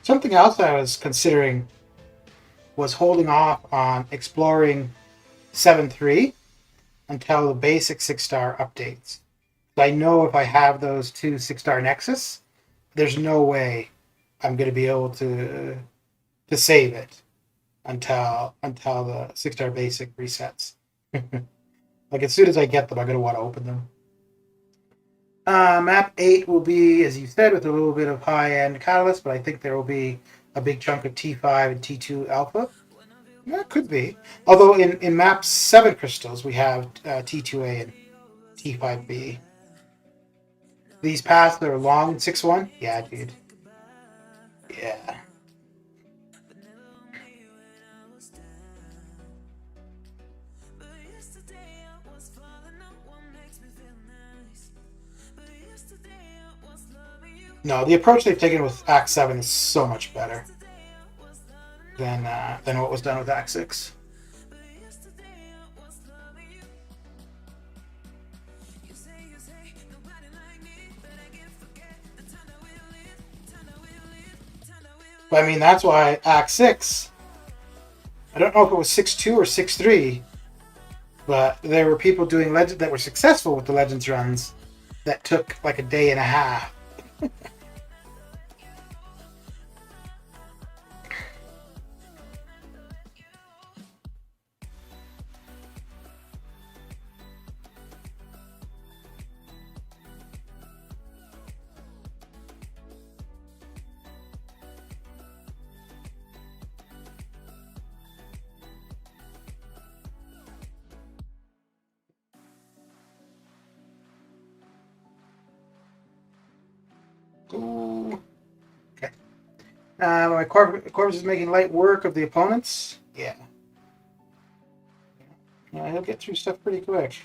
Something else I was considering was holding off on exploring 7.3 until the basic 6-star updates. I know if I have those 2 6-star Nexus, there's no way I'm going to be able to save it until the 6-star basic resets. Like as soon as I get them, I'm going to want to open them. Map 8 will be, as you said, with a little bit of high-end catalyst, but I think there will be a big chunk of T5 and T2 alpha. That could be. Although in map 7 crystals, we have T2A and T5B. These paths that are long 6-1? Yeah, dude. Yeah. No, the approach they've taken with Act 7 is so much better than what was done with Act 6. But I mean, that's why Act 6, I don't know if it was 6.2 or 6.3, but there were people doing Legend that were successful with the Legends runs that took like a day and a half. Ooh. Okay. My Corvus is making light work of the opponents. Yeah. Yeah, he'll get through stuff pretty quick.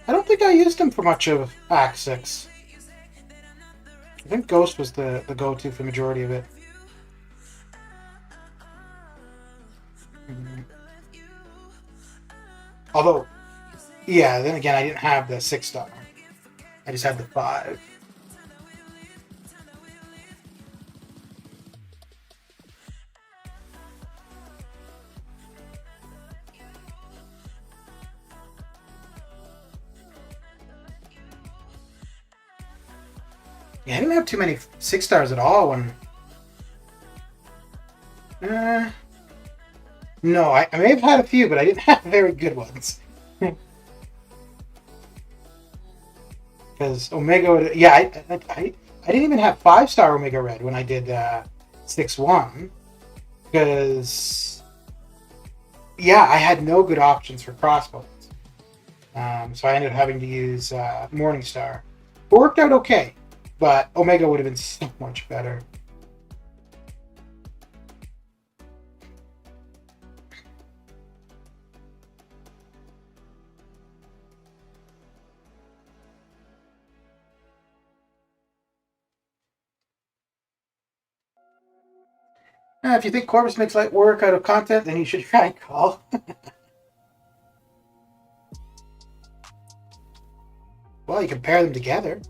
I don't think I used him for much of Act 6. I think Ghost was the go-to for the majority of it. Although, yeah, then again, I didn't have the 6-star. I just had the 5. Yeah, I didn't have too many 6-stars at all when... no, I may have had a few, but I didn't have very good ones. Because Omega would... Yeah, I didn't even have 5-star Omega Red when I did 6-1. Because... yeah, I had no good options for crossbows. So I ended up having to use Morningstar. It worked out okay, but Omega would have been so much better. If you think Corvus makes light work out of content, then you should try and call. Well, you can pair them together.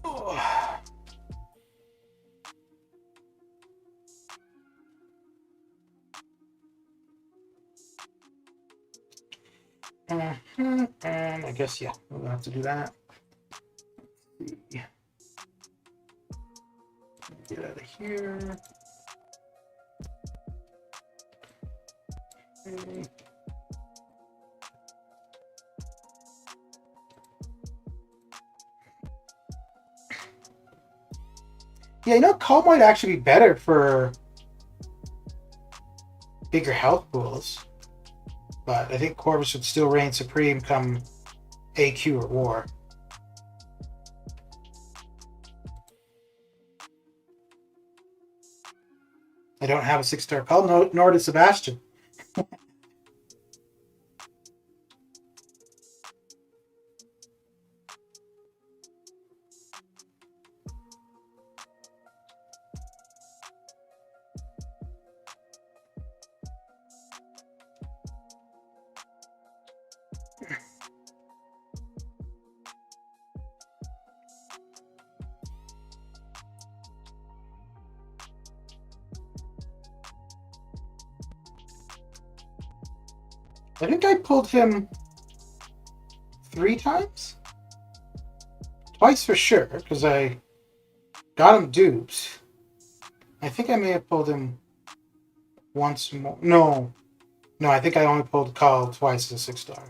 Oh. And I guess, yeah, we'll have to do that. Get out of here. Okay. Yeah, you know, Call might actually be better for bigger health pools. But I think Corvus would still reign supreme come AQ or War. I don't have a 6-star call, nor does Sebastian. I think I pulled him 3 times? Twice for sure, because I got him duped. I think I may have pulled him once more. No, I think I only pulled Call twice as a 6-star.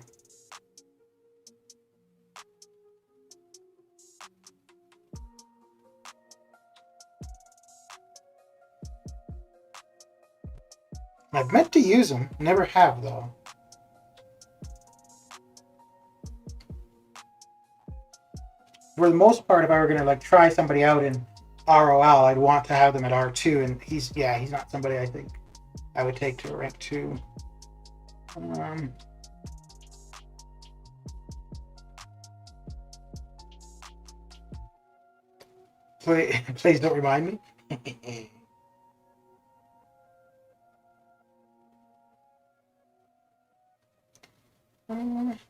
I've meant to use him, never have though. For the most part, if I were gonna like try somebody out in ROL, I'd want to have them at R2, and he's not somebody I think I would take to a rank 2. Please don't remind me.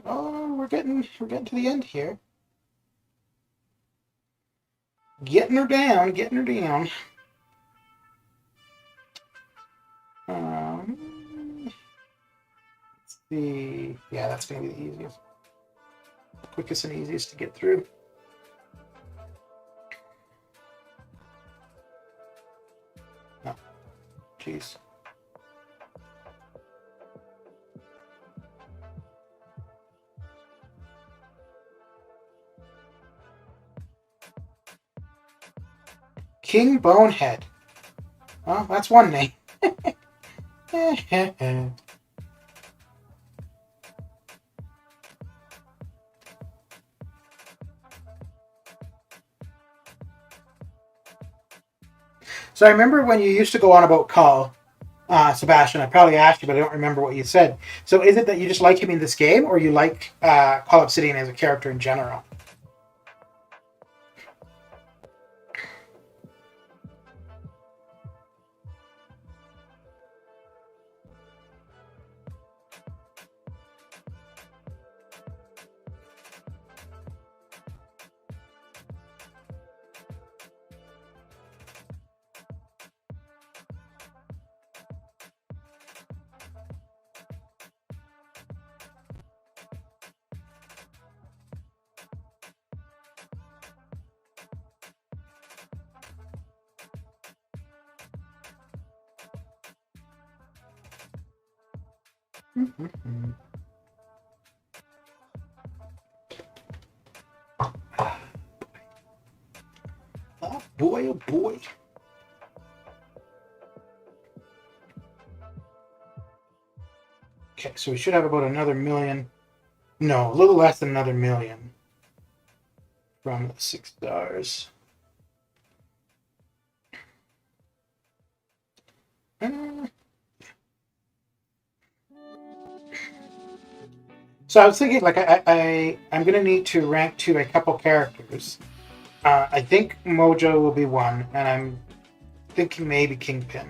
Oh, we're getting to the end here. Getting her down. Let's see. Yeah, that's gonna be the easiest, quickest, and easiest to get through. No, jeez. King Bonehead. Well, that's one name. So I remember when you used to go on about Call, Sebastian. I probably asked you, but I don't remember what you said. So is it that you just like him in this game, or you like Call Obsidian as a character in general? Oh boy, oh boy. Okay, so we should have about another million. No, a little less than another million from the 6 stars. So I was thinking, like, I'm gonna need to rank to a couple characters. I think Mojo will be one, and I'm thinking maybe Kingpin,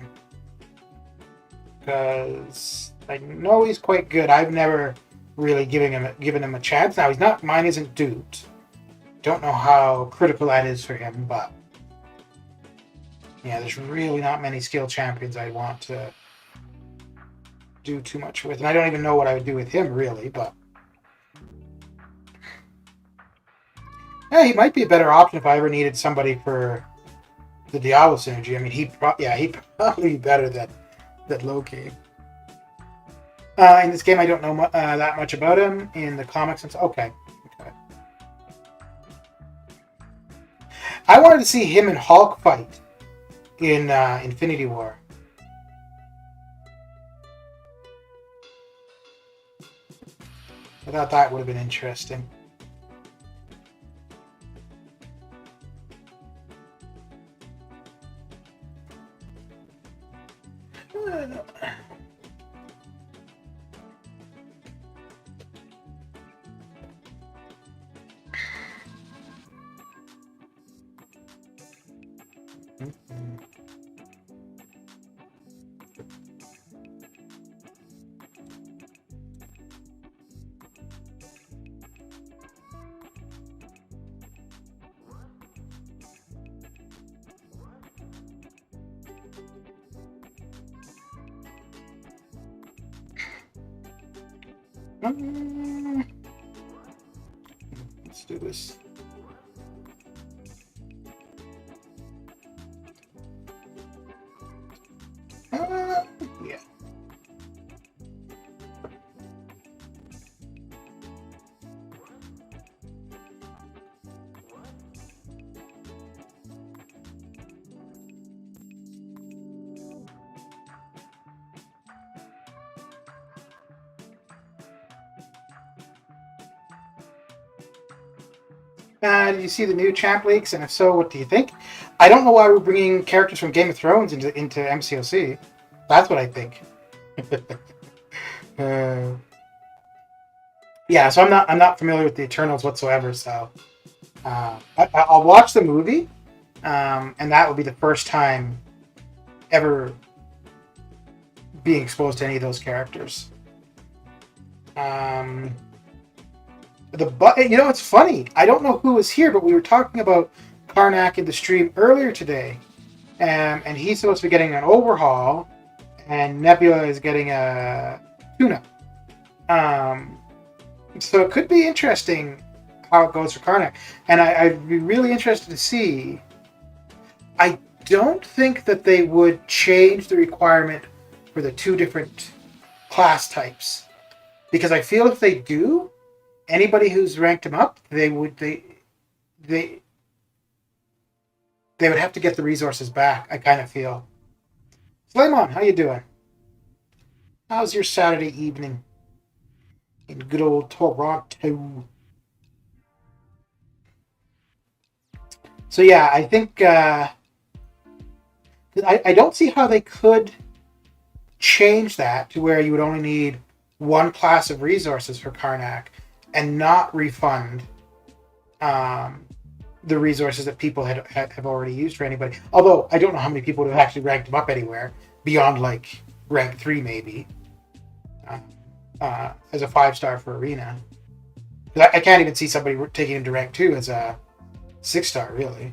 because I know he's quite good. I've never really given him a chance. Now he's not. Mine isn't duped. Don't know how critical that is for him, but yeah, there's really not many skill champions I want to do too much with, and I don't even know what I would do with him really, but. Yeah, he might be a better option if I ever needed somebody for the Diablo synergy. I mean, he'd probably be better than Loki. In this game, I don't know that much about him. In the comics, okay. I wanted to see him and Hulk fight in Infinity War. I thought that would have been interesting. Let's do this. Yeah. Did you see the new champ leaks? And if so, what do you think? I don't know why we're bringing characters from Game of Thrones into MCOC. That's what I think. Yeah, so I'm not familiar with the Eternals whatsoever. So I'll watch the movie, and that will be the first time ever being exposed to any of those characters. It's funny. I don't know who was here, but we were talking about Karnak in the stream earlier today, and he's supposed to be getting an overhaul, and Nebula is getting a tune-up. So it could be interesting how it goes for Karnak, and I'd be really interested to see. I don't think that they would change the requirement for the two different class types, because I feel if they do, anybody who's ranked him up, they would have to get the resources back. I kind of feel. Slamon, how you doing? How's your Saturday evening in good old Toronto? So yeah, I think I don't see how they could change that to where you would only need one class of resources for Karnak and not refund the resources that people have already used for anybody. Although I don't know how many people would have actually ranked them up anywhere beyond like rank 3 maybe as a 5-star for Arena. I can't even see somebody taking him to rank 2 as a 6-star really.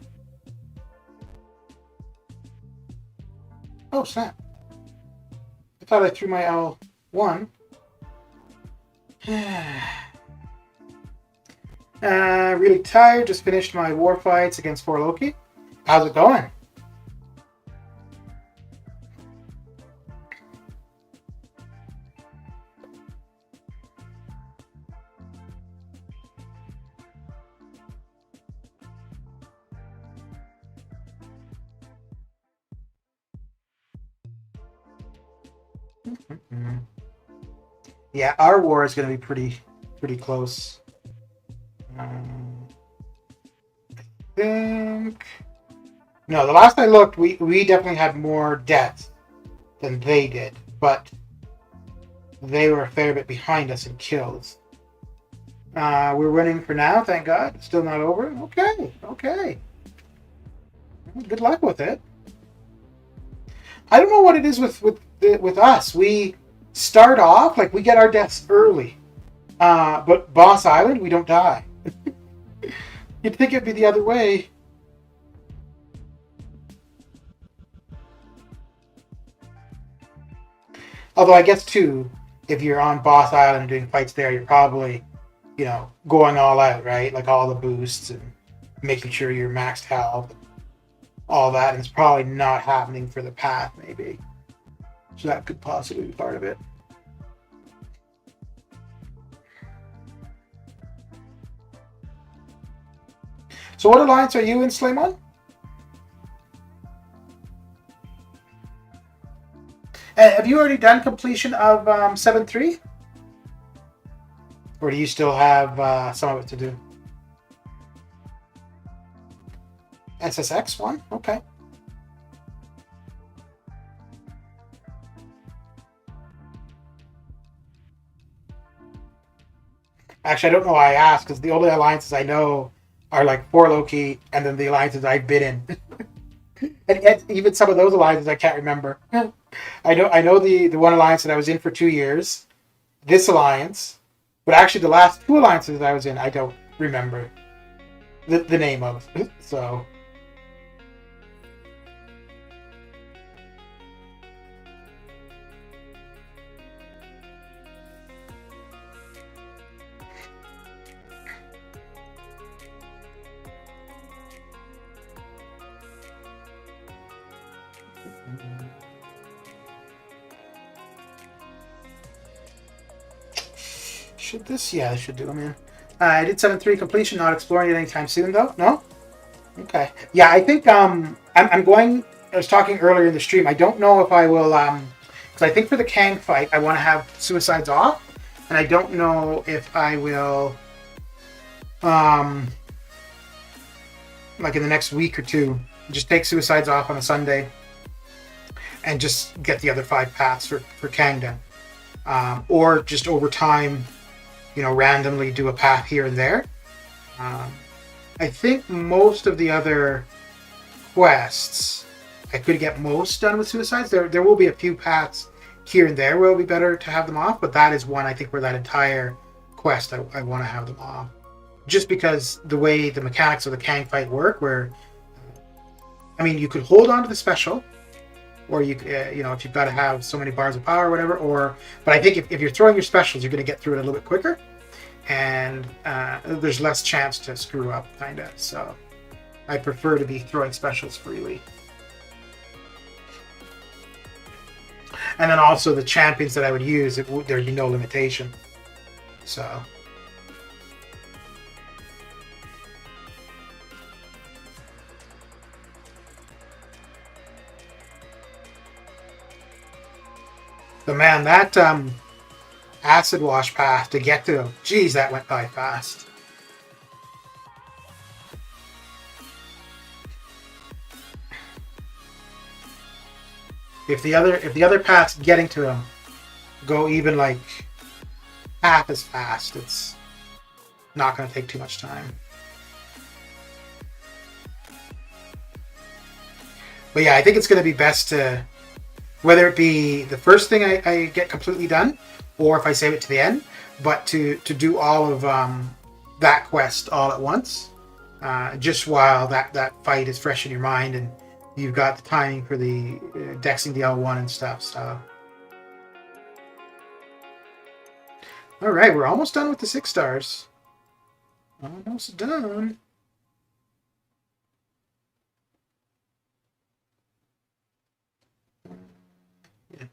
Oh snap. I thought I threw my L1. Really tired. Just finished my war fights against 4 Loki. How's it going? Mm-hmm. Yeah, our war is going to be pretty close. I think no. The last I looked, we definitely had more deaths than they did, but they were a fair bit behind us in kills. We're winning for now, thank God. Still not over. Okay. Good luck with it. I don't know what it is with us. We start off like we get our deaths early, but Boss Island we don't die. You'd think it'd be the other way. Although I guess too, if you're on Boss Island and doing fights there, you're probably, going all out, right? Like all the boosts and making sure you're maxed health, all that, and it's probably not happening for the path, maybe. So that could possibly be part of it. So what alliance are you in, Slamon? Have you already done completion of 7-3? Or do you still have some of it to do? SSX 1? Okay. Actually, I don't know why I asked, because the only alliances I know are like 4 Loki and then the alliances I've been in. and even some of those alliances I can't remember. I know the one alliance that I was in for 2 years, this alliance, but actually the last 2 alliances that I was in, I don't remember the name of. So should this? Yeah, this should do. Man, I did 7-3 completion. Not exploring it anytime soon, though. No. Okay. Yeah, I think I'm going. I was talking earlier in the stream. I don't know if I will because I think for the Kang fight I want to have suicides off, and I don't know if I will like in the next week or 2 just take suicides off on a Sunday and just get the other 5 paths for Kang done, or just over time, randomly do a path here and there. I think most of the other quests, I could get most done with suicides. There will be a few paths here and there where it'll be better to have them off, but that is one I think where that entire quest I want to have them off. Just because the way the mechanics of the Kang fight work, where, you could hold on to the special, or you if you've got to have so many bars of power or whatever, but I think if you're throwing your specials, you're going to get through it a little bit quicker, and there's less chance to screw up, kind of. So I prefer to be throwing specials freely. And then also the champions that I would use, there'd be no limitation. So But man, that acid wash path to get to him, geez, that went by fast. If the other paths getting to him go even like half as fast, it's not going to take too much time. But yeah, I think it's going to be best to, whether it be the first thing I get completely done, or if I save it to the end, but to do all of that quest all at once, just while that fight is fresh in your mind and you've got the timing for the dexing the L1 and stuff. So, all right, we're almost done with the 6 stars. Almost done. Yeah.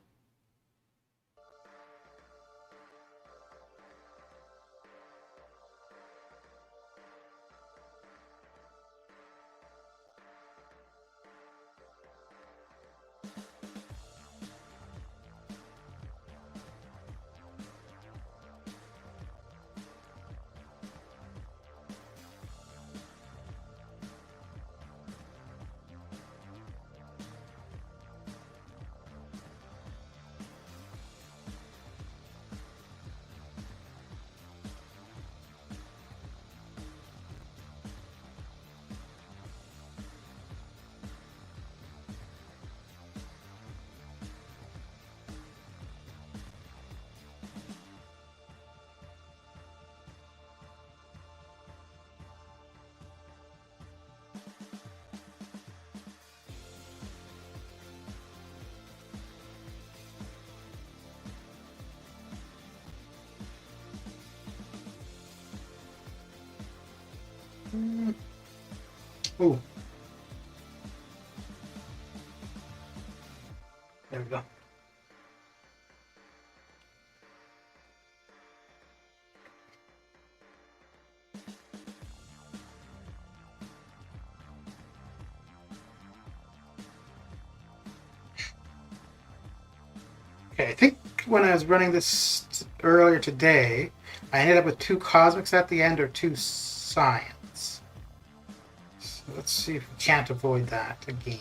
Ooh. There we go. Okay, I think when I was running this earlier today, I ended up with 2 cosmics at the end or 2 science. So let's see if we can't avoid that again.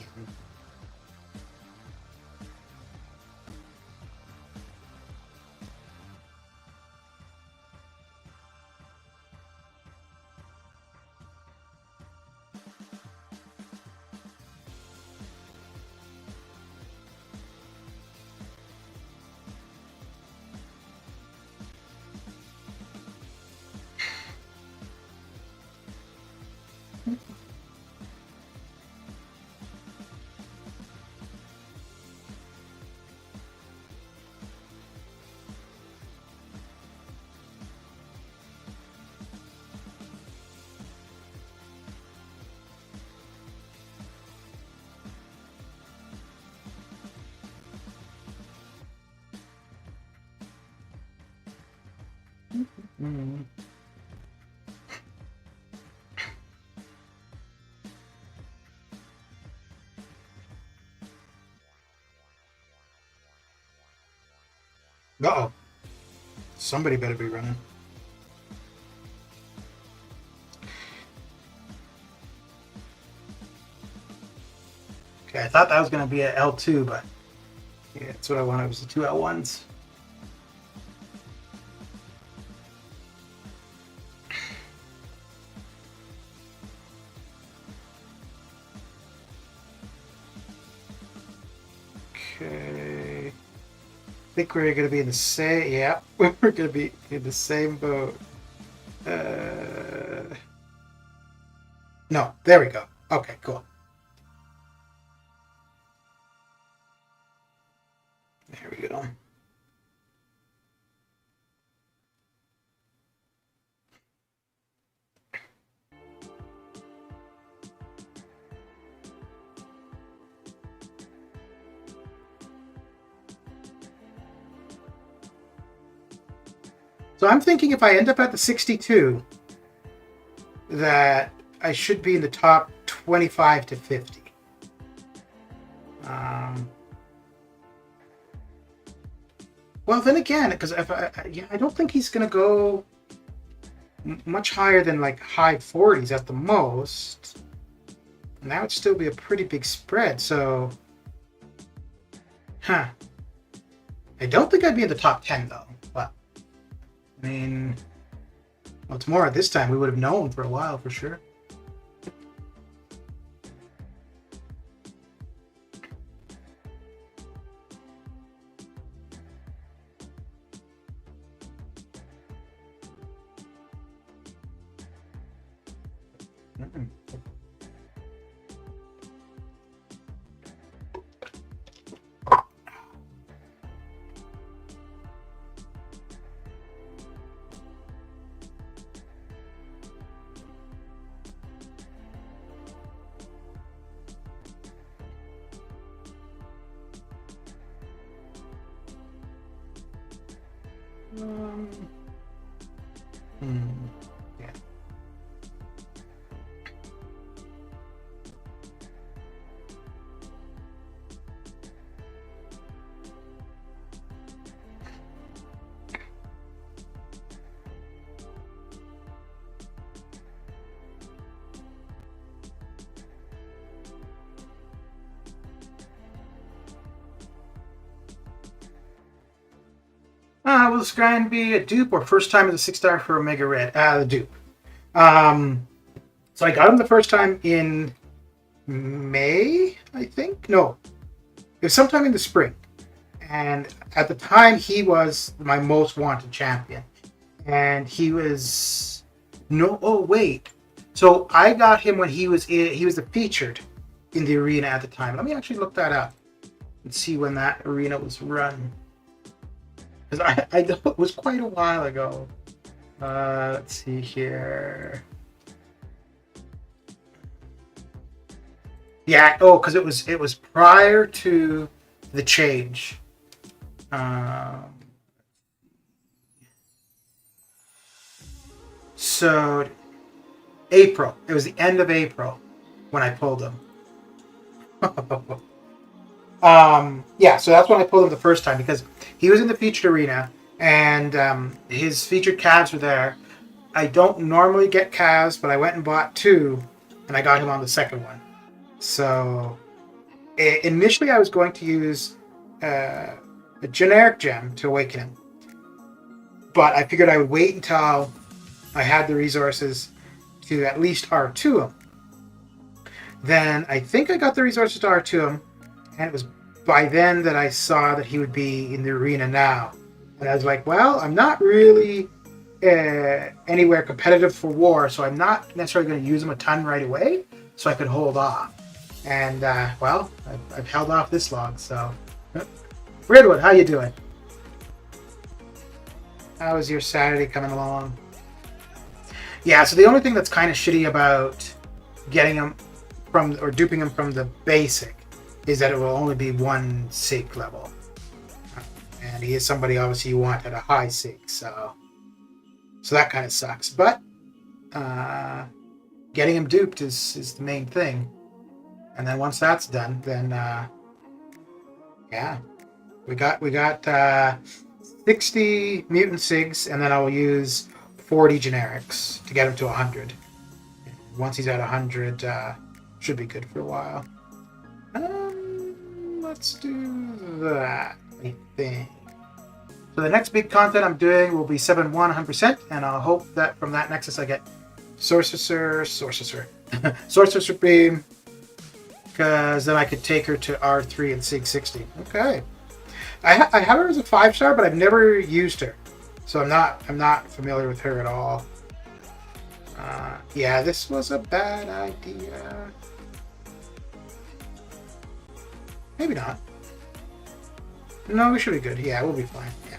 Mm. Uh-oh. Somebody better be running. Okay, I thought that was going to be a L2, but yeah, that's what I wanted, was the 2 L1s. Okay. I think we're going to be in the same... Yeah, we're going to be in the same boat. No, there we go. Okay, cool. There we go. So I'm thinking if I end up at the 62, that I should be in the top 25 to 50. Well, then again, because I don't think he's going to go much higher than like high 40s at the most. And that would still be a pretty big spread. So, I don't think I'd be in the top 10 though. But I mean, well, tomorrow at this time we would have known for a while for sure. Yeah. Will this grind be a dupe or first time as a 6-star for Omega Red? The dupe. So I got him the first time in May, I think. No, it was sometime in the spring. And at the time, he was my most wanted champion. And he was... No, oh, wait. So I got him when he was the featured in the arena at the time. Let me actually look that up and see when that arena was run. Because I know it was quite a while ago. Let's see here. Yeah, oh, because it was prior to the change. So April. It was the end of April when I pulled him. Yeah, so that's when I pulled him the first time because he was in the featured arena and his featured calves were there. I don't normally get calves, but I went and bought 2 and I got him on the second one. So initially I was going to use a generic gem to awaken him, but I figured I would wait until I had the resources to at least R2 him. Then I think I got the resources to R2 him, and it was by then that I saw that he would be in the arena now. And I was like, well, I'm not really anywhere competitive for war, so I'm not necessarily going to use him a ton right away, so I could hold off. And, well, I've held off this long, so... Redwood, how you doing? How is your Saturday coming along? Yeah, so the only thing that's kind of shitty about getting him from, or duping him from the basic, is that it will only be 1 SIG level. And he is somebody obviously you want at a high SIG, so that kind of sucks. But getting him duped is the main thing. And then once that's done, then yeah, we got 60 mutant SIGs, and then I'll use 40 generics to get him to 100. Once he's at 100, should be good for a while. Let's do that, I think. So the next big content I'm doing will be 7-1 100%, and I'll hope that from that Nexus I get Sorcerer Supreme, because then I could take her to R3 and SIG 60. Okay. I have her as a 5-star, but I've never used her, so I'm not familiar with her at all. Yeah, this was a bad idea. Maybe not. No, we should be good. Yeah, we'll be fine. Yeah.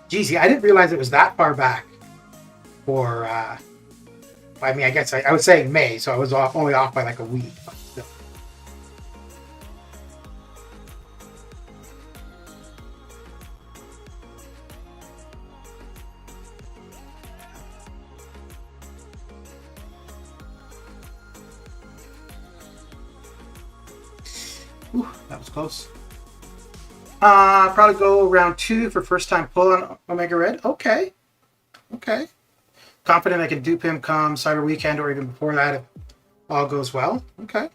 Geez, yeah, I didn't realize it was that far back. For, I mean, I guess I was saying May, so I was only off by like a week. But still. Ooh, that was close. Probably go round 2 for first time pull on Omega Red. Okay. Okay. Confident I can dupe him come Cyber Weekend or even before that if all goes well. Okay.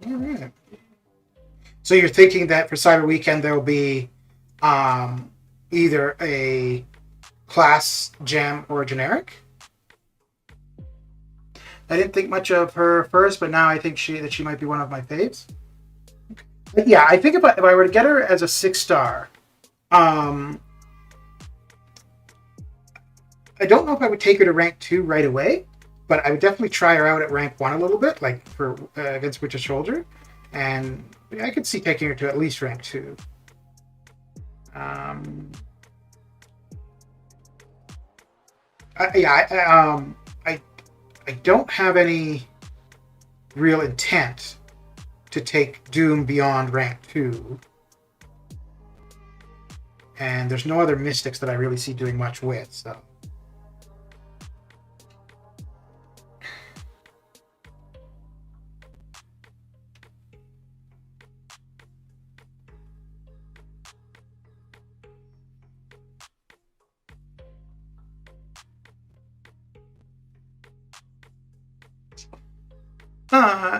All right. So you're thinking that for Cyber Weekend there will be either a class, gem, or a generic? I didn't think much of her first, but now I think she might be one of my faves. But yeah, I think if I were to get her as a 6-star, I don't know if I would take her to rank 2 right away, but I would definitely try her out at rank 1 a little bit, like for against Witch's Shoulder, and I could see taking her to at least rank 2. I don't have any real intent to take Doom beyond rank 2. And there's no other mystics that I really see doing much with, so.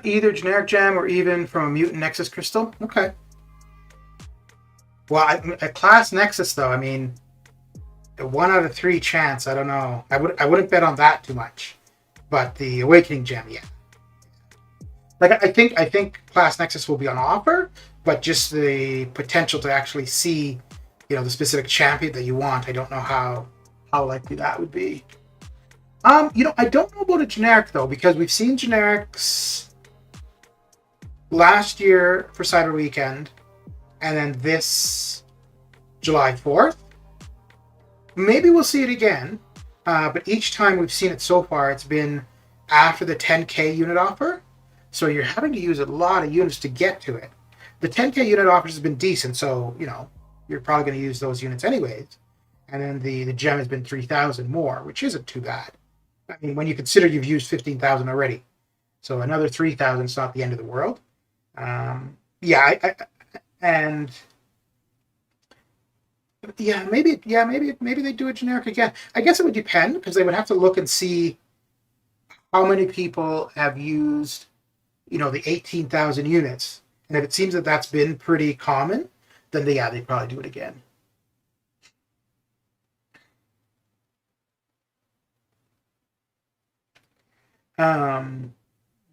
Either generic gem or even from a mutant nexus crystal. Okay. Well, a class nexus though. I mean, a 1 out of 3 chance. I don't know. I wouldn't bet on that too much. But the awakening gem, yeah. Like I think class nexus will be on offer, but just the potential to actually see, the specific champion that you want. I don't know how likely that would be. I don't know about a generic though, because we've seen generics last year for Cyber Weekend, and then this July 4th. Maybe we'll see it again, but each time we've seen it so far, it's been after the 10k unit offer, so you're having to use a lot of units to get to it. The 10k unit offers has been decent, so you're probably going to use those units anyways, and then the gem has been 3,000 more, which isn't too bad. I mean, when you consider you've used 15,000 already, so another 3,000 is not the end of the world. Maybe they do a generic again. I guess it would depend, because they would have to look and see how many people have used, the 18,000 units, and if it seems that that's been pretty common, then they'd probably do it again.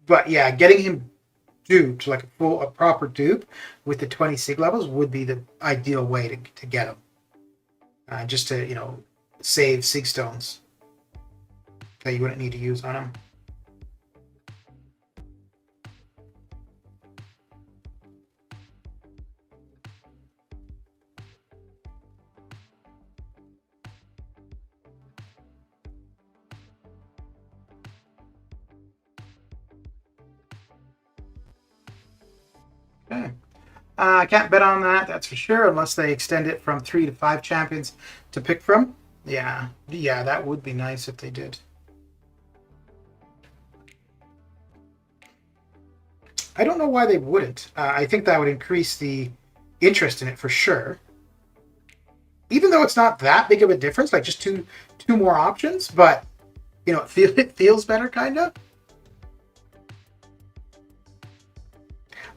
But yeah, getting him duped, like a proper dupe with the 20 sig levels would be the ideal way to get him. Just to, save sig stones that you wouldn't need to use on him. Okay. I can't bet on that, that's for sure, unless they extend it from 3 to 5 champions to pick from. Yeah, that would be nice if they did. I don't know why they wouldn't. I think that would increase the interest in it for sure. Even though it's not that big of a difference, like just two more options, but it feels better, kind of.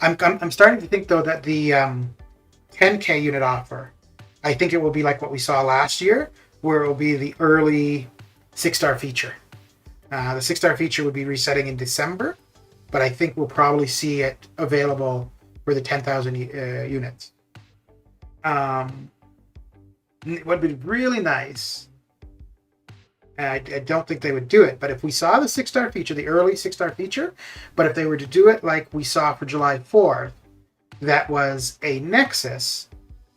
I'm starting to think though that the 10k unit offer, I think it will be like what we saw last year, where it will be the early 6-star feature. The 6-star feature would be resetting in December, but I think we'll probably see it available for the 10,000 units. What would be really nice, I don't think they would do it, but if we saw the 6-star feature, the early 6-star feature, but if they were to do it like we saw for July 4th, that was a nexus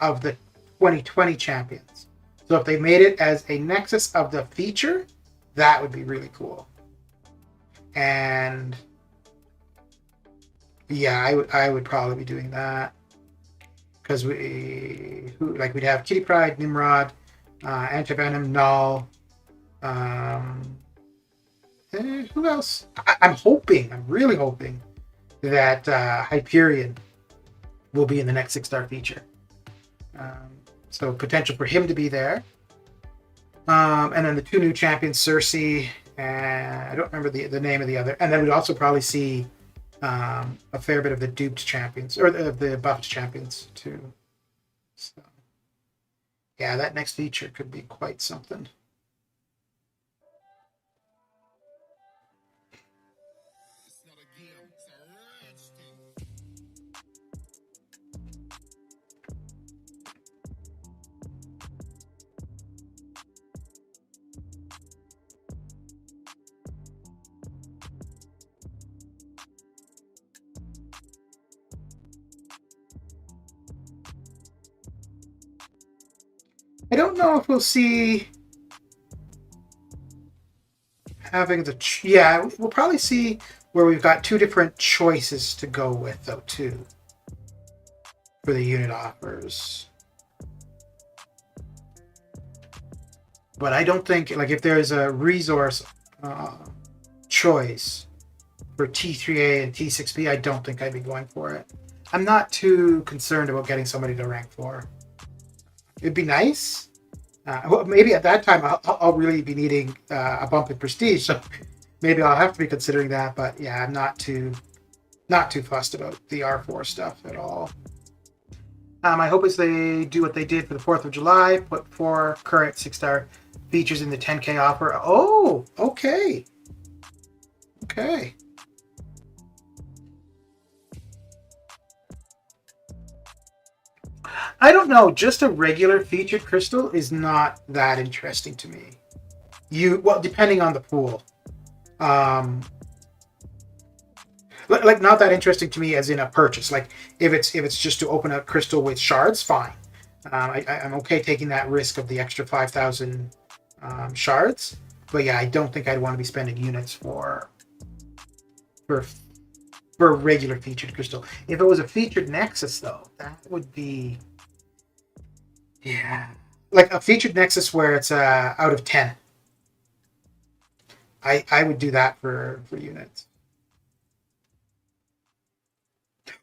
of the 2020 champions. So if they made it as a nexus of the feature, that would be really cool. And yeah, I would probably be doing that, because we'd have Kitty Pryde, Nimrod, Antivenom, Null, Who else? I'm really hoping that Hyperion will be in the next 6-star feature. So potential for him to be there. And then the 2 new champions, Cersei, and I don't remember the name of the other. And then we'd also probably see a fair bit of the duped champions, or the buffed champions too. So, yeah, that next feature could be quite something. I don't know if we'll see having the... Yeah, we'll probably see where we've got 2 different choices to go with, though, too, for the unit offers. But I don't think, like, if there's a resource choice for T3A and T6B, I don't think I'd be going for it. I'm not too concerned about getting somebody to rank 4. It'd be nice. Well, maybe at that time I'll really be needing a bump in prestige, so maybe I'll have to be considering that. But yeah, I'm not too fussed about the R4 stuff at all. My hope is they do what they did for the 4th of July, put 4 current 6-star features in the 10K offer. Oh, okay. Okay. I don't know. Just a regular featured crystal is not that interesting to me. Well, depending on the pool. Like not that interesting to me as in a purchase. Like if it's just to open a crystal with shards, fine. I'm okay taking that risk of the extra 5,000 shards. But yeah, I don't think I'd want to be spending units for a regular featured crystal. If it was a featured Nexus, though, that would be... Yeah. Like a featured Nexus where it's out of 10. I would do that for units.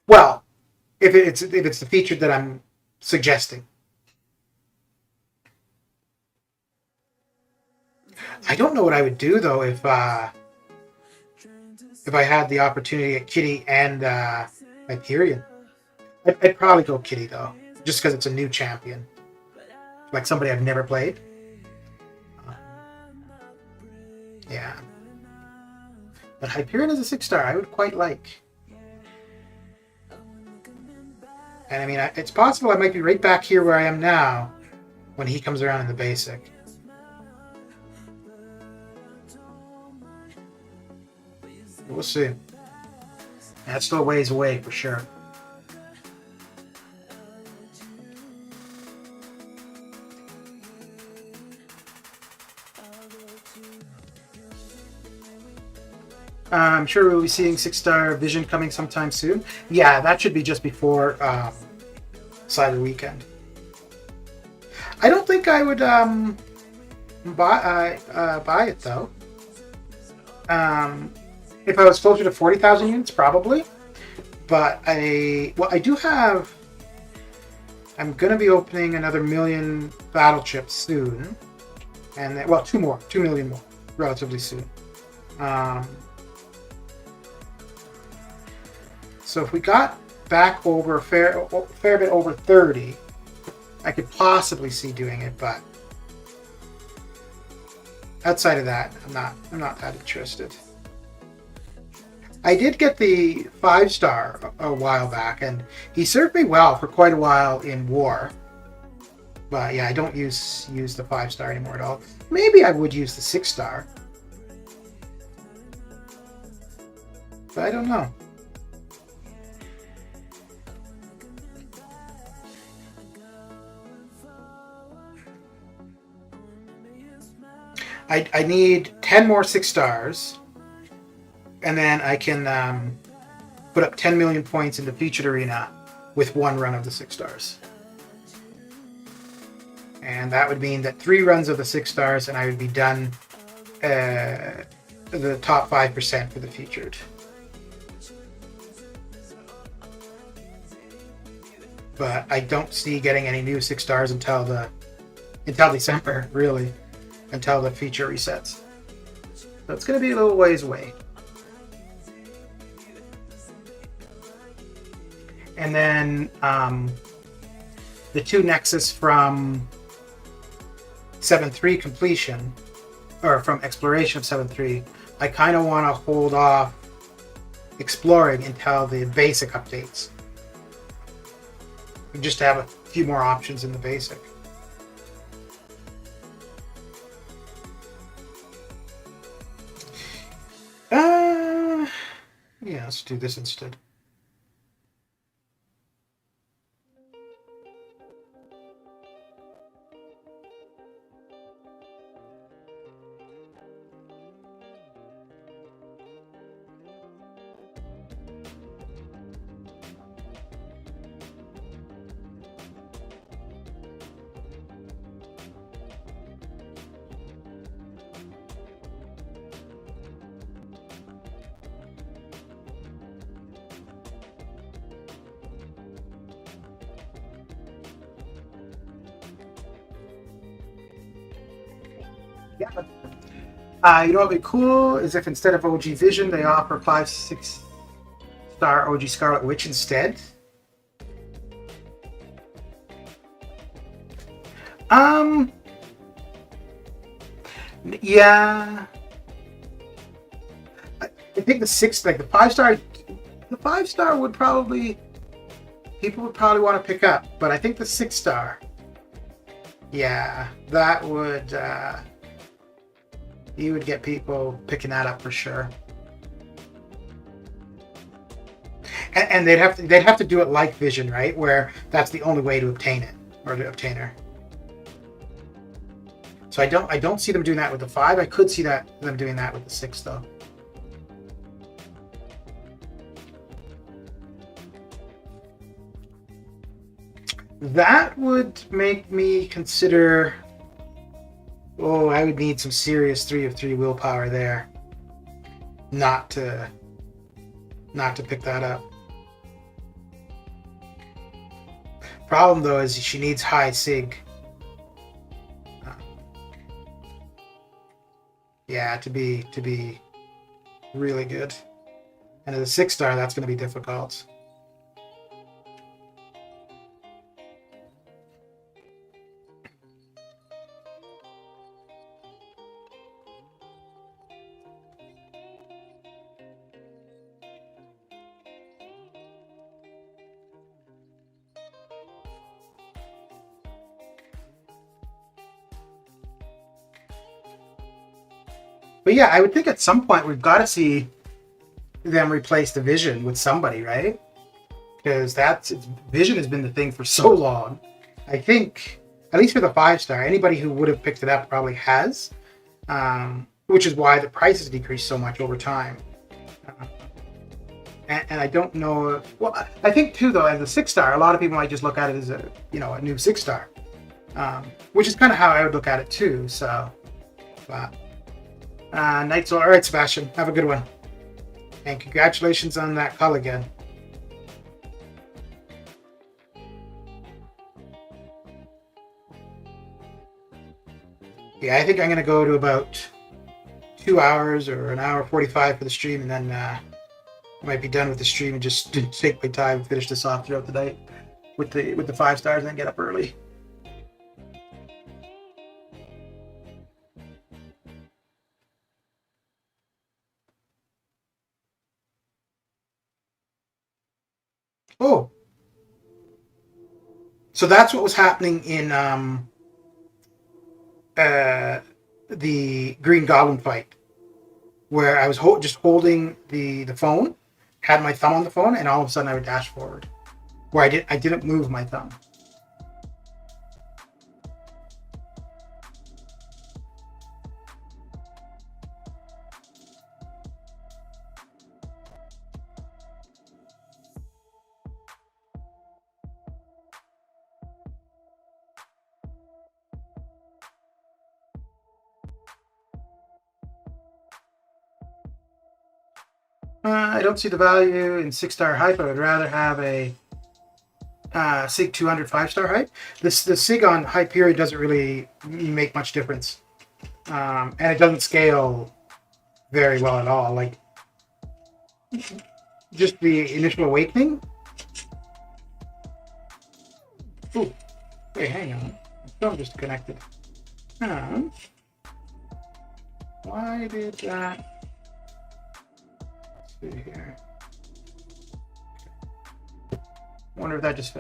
Well, if it's the featured that I'm suggesting. I don't know what I would do though if I had the opportunity at Kitty and Hyperion. I'd probably go Kitty though, just because it's a new champion, like somebody I've never played. Yeah, but Hyperion is a 6-star. I would quite like. And I mean, it's possible I might be right back here where I am now when he comes around in the basic. We'll see. That's still a ways away for sure. I'm sure we'll be seeing 6-star Vision coming sometime soon. Yeah, that should be just before Cyber Weekend. I don't think I would buy it though. If I was closer to 40,000 units, probably. But I'm going to be opening another 1 million battle chips soon. And then, well, 2 million more, relatively soon. So if we got back over a fair bit over 30, I could possibly see doing it, but outside of that, I'm not that interested. I did get the 5-star a while back, and he served me well for quite a while in war. But yeah, I don't use the 5-star anymore at all. Maybe I would use the 6-star, but I don't know. I need 10 more 6-stars, and then I can put up 10 million points in the featured arena with 1 run of the 6-stars. And that would mean that 3 runs of the 6-stars, and I would be done the top 5% for the featured. But I don't see getting any new 6 stars until December, really, until the feature resets. So it's going to be a little ways away. And then the 2 Nexus from 7.3 completion, or from exploration of 7.3, I kind of want to hold off exploring until the basic updates. Just to have a few more options in the basic. Yeah, let's do this instead. Yeah. You know what would be cool is if instead of OG Vision, they offer 5-6 star OG Scarlet Witch instead. Yeah. I think the 6, like the 5-star would probably, people would probably want to pick up, but I think the 6-star, yeah, that would, you would get people picking that up for sure. And they'd have to do it like Vision, right? Where that's the only way to obtain it, or to obtain her. So I don't see them doing that with the 5. I could see them doing that with the 6 though. That would make me consider, oh, I would need some serious 3 of 3 willpower there not to pick that up. Problem though is she needs high sig. Yeah, to be really good. And as a 6-star, that's going to be difficult. But yeah, I would think at some point we've got to see them replace the Vision with somebody, right? Because Vision has been the thing for so long. I think, at least for the 5-star, anybody who would have picked it up probably has, which is why the price has decreased so much over time. And I don't know. Well, I think too, though, as a 6-star, a lot of people might just look at it as a new 6-star, which is kind of how I would look at it too. So, but. Night Soul. All right, Sebastian. Have a good one. And congratulations on that call again. Yeah, I think I'm going to go to about 2 hours or an hour 45 for the stream, and then I might be done with the stream and just take my time and finish this off throughout the night with the 5 stars and then get up early. Oh, so that's what was happening in the Green Goblin fight, where I was just holding the phone, had my thumb on the phone, and all of a sudden I would dash forward, where I didn't move my thumb. I don't see the value in 6-star hype. I would rather have a SIG 200 5-star hype. The SIG on Hyperion doesn't really make much difference. And it doesn't scale very well at all. Like, just the initial awakening. Ooh, wait, hang on. My phone just connected. Why did that? Let's see here. Wonder if that just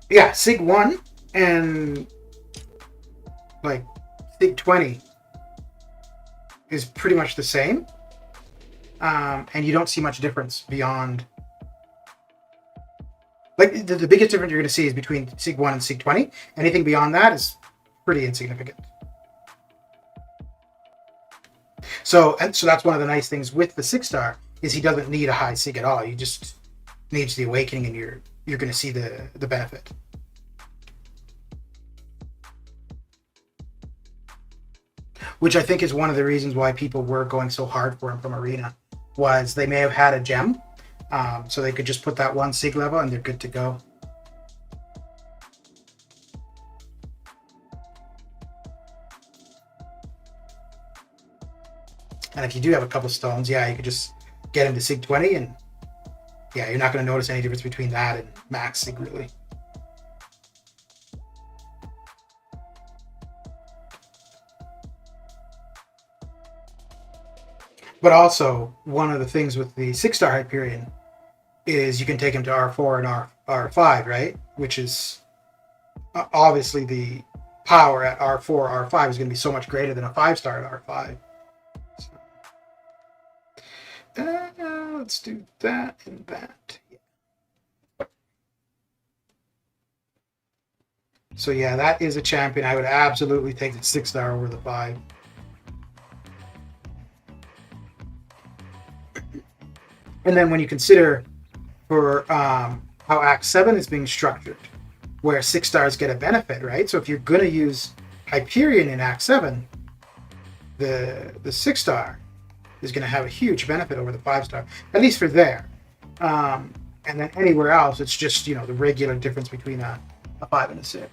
yeah, SIG 1 and like SIG 20 is pretty much the same. And you don't see much difference beyond, like, the biggest difference you're going to see is between SIG 1 and SIG 20. Anything beyond that is pretty insignificant. So that's one of the nice things with the 6-star is he doesn't need a high SIG at all. He just needs the awakening, and you're going to see the benefit. Which I think is one of the reasons why people were going so hard for him from Arena, was they may have had a gem, so they could just put that one SIG level and they're good to go. And if you do have a couple stones, yeah, you could just get him to SIG 20, and yeah, you're not going to notice any difference between that and max SIG, really. But also, one of the things with the 6-star Hyperion is you can take him to R4 and R5, right? Which is obviously the power at R4, R5 is going to be so much greater than a 5-star at R5. So, let's do that and that. So yeah, that is a champion. I would absolutely take the 6-star over the 5. And then when you consider for how Act 7 is being structured, where 6-stars get a benefit, right? So if you're going to use Hyperion in Act 7, the 6-star is going to have a huge benefit over the 5-star, at least for there. And then anywhere else, it's just, the regular difference between a 5 and a 6.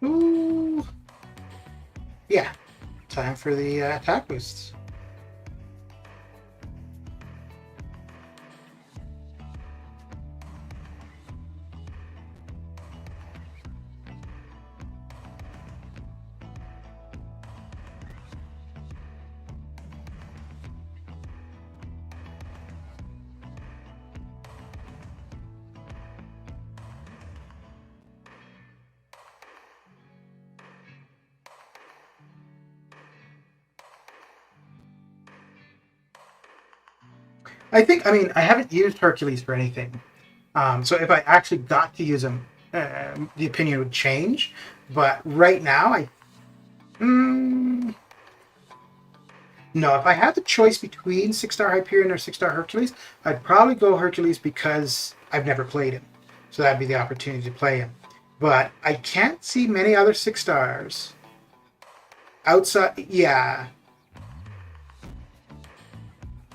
Ooh. Yeah, time for the attack boosts. I haven't used Hercules for anything. So if I actually got to use him, the opinion would change. But right now, no, if I had the choice between 6-star Hyperion or 6-star Hercules, I'd probably go Hercules because I've never played him. So that'd be the opportunity to play him. But I can't see many other 6-stars outside. Yeah.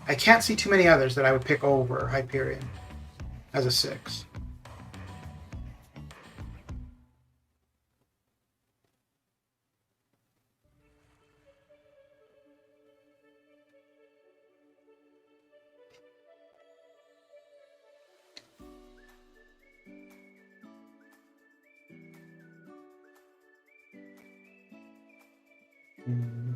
I can't see too many others that I would pick over Hyperion as a 6. Hmm.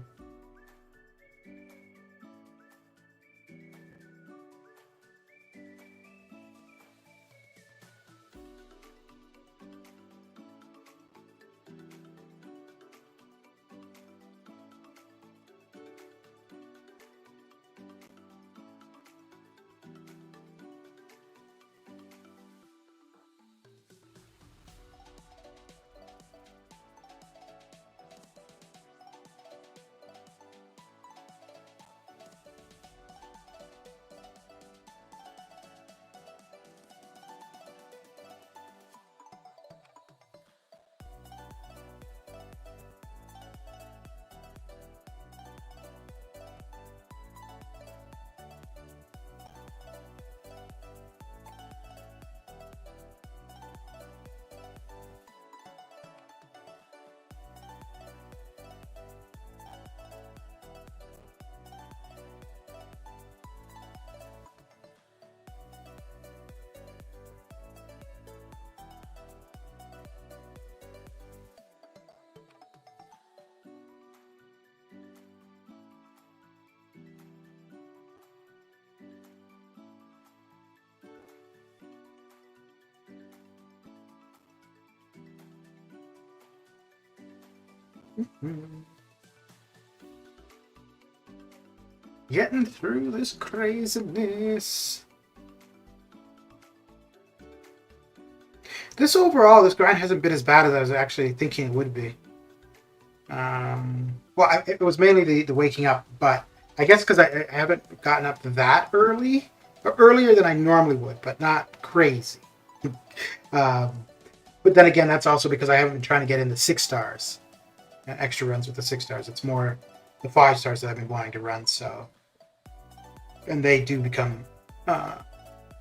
Getting through this craziness. This overall, this grind hasn't been as bad as I was actually thinking it would be. Well, it was mainly the waking up, but I guess because I haven't gotten up that early, or earlier than I normally would, but not crazy. But then again, that's also because I haven't been trying to get in the 6 stars, extra runs with the 6 stars. It's more the 5 stars that I've been wanting to run. So, and they do become,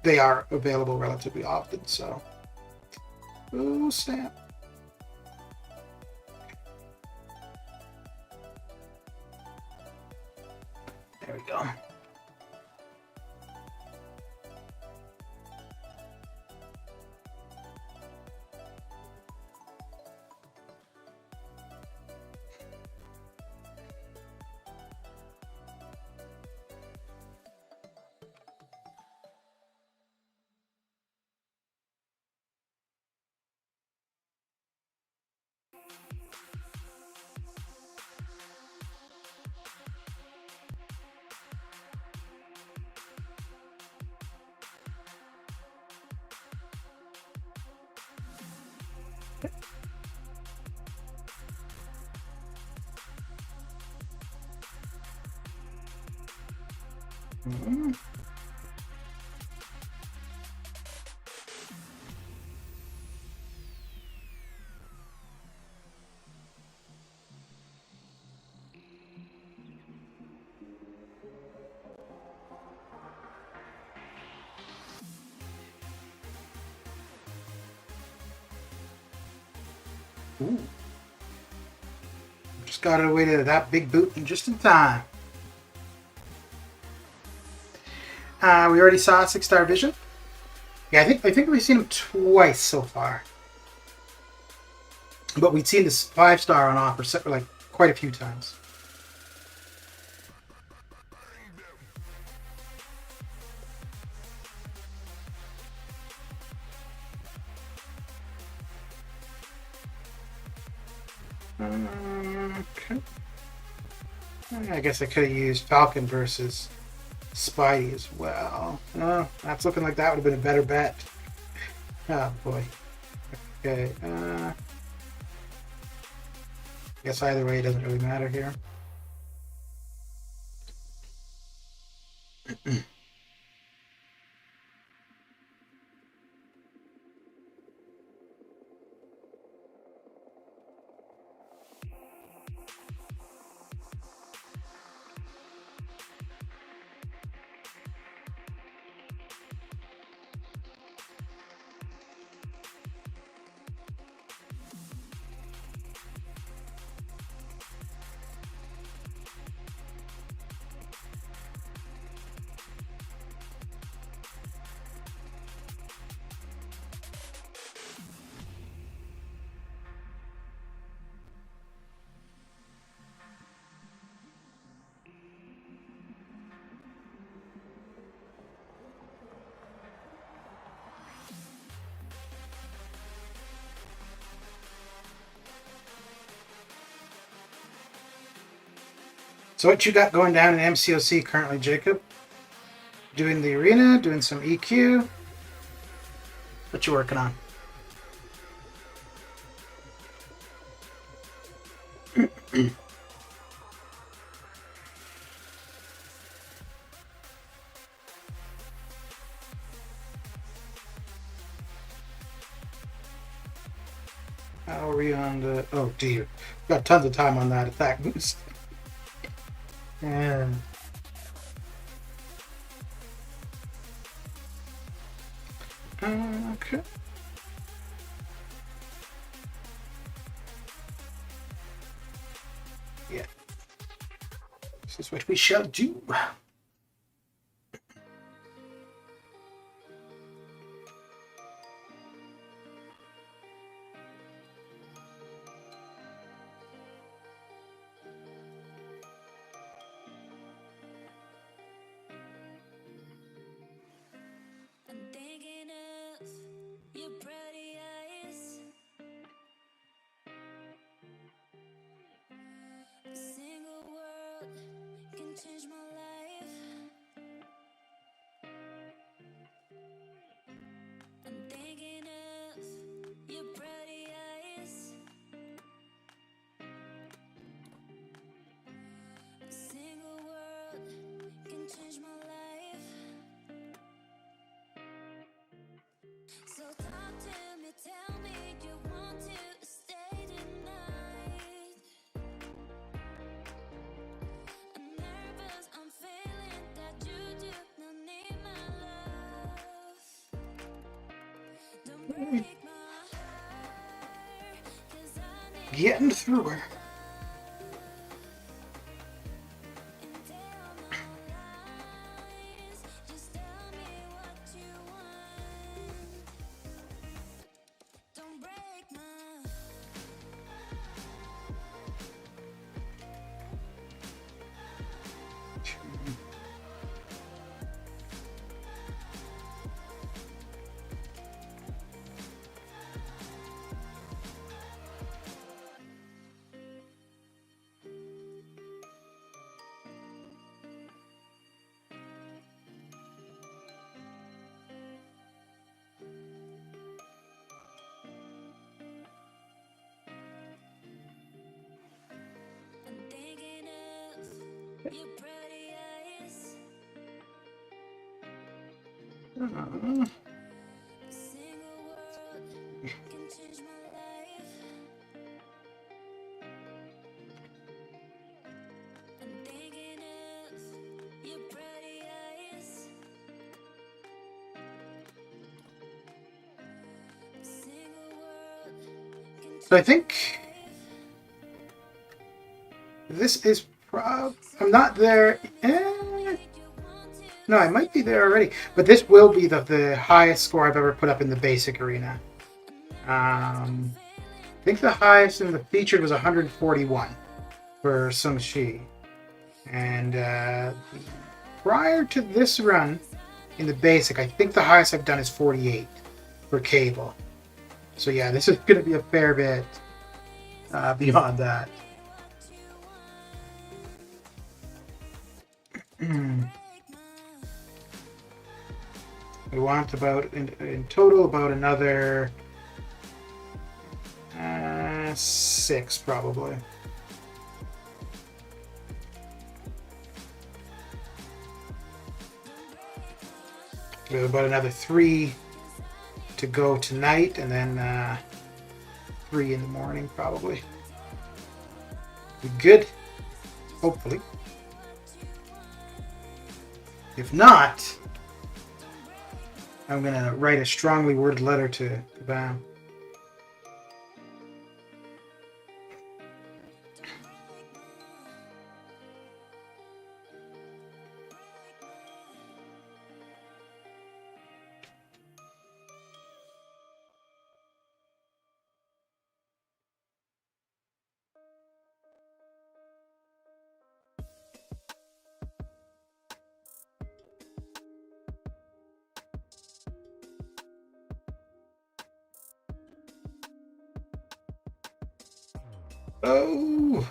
they are available relatively often. So, oh snap! There we go. Mm-hmm. Ooh. Just got away to that big boot just in time. We already saw 6-star vision. Yeah, I think we've seen him twice so far, but we'd seen this 5-star on offer like quite a few times. Okay. I guess I could have used Falcon versus Spidey as well. Oh, that's looking like that would have been a better bet. Oh boy. Okay. Guess either way it doesn't really matter here. So what you got going down in MCOC currently, Jacob? Doing the arena, doing some EQ. What you working on? How are we on the... Oh, dear. Got tons of time on that attack boost. And... okay. Yeah. This is what we shall do. So talk to me, tell me you want to stay tonight. I'm nervous, I'm feeling that you do not need my love. Don't break my heart, 'cause I need Getting through her. and tell no lies. Just tell me what you want. Don't break my I'm thinking of your pretty eyes. A single word can change my life. I'm thinking of your pretty eyes. A single word can So I think this is I'm not there. No, I might be there already. But this will be the highest score I've ever put up in the basic arena. I think the highest in the featured was 141 for Sung Shi. And prior to this run in the basic, I think the highest I've done is 48 for cable. So yeah, this is going to be a fair bit beyond that. We want about, in total, about another 6 probably. We have about another 3 to go tonight, and then 3 in the morning probably. Be good, hopefully. If not, I'm gonna write a strongly worded letter to Kabam. Oh!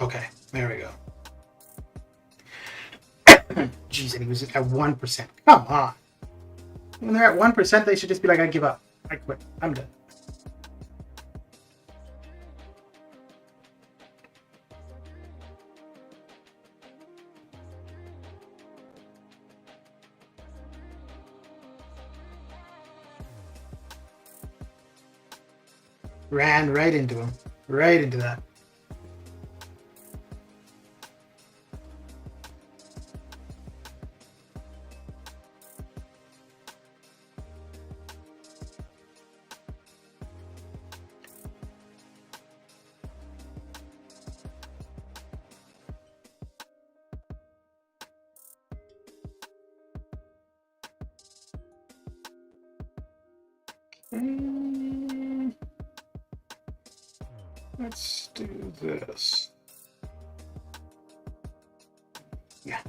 Okay, there we go. Jeez, and he was at 1%. Come on. When they're at 1%, they should just be like, I give up. I quit. I'm done. Ran right into him. Right into that. Let's do this. Yeah.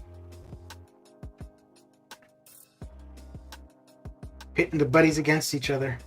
Pitting the buddies against each other.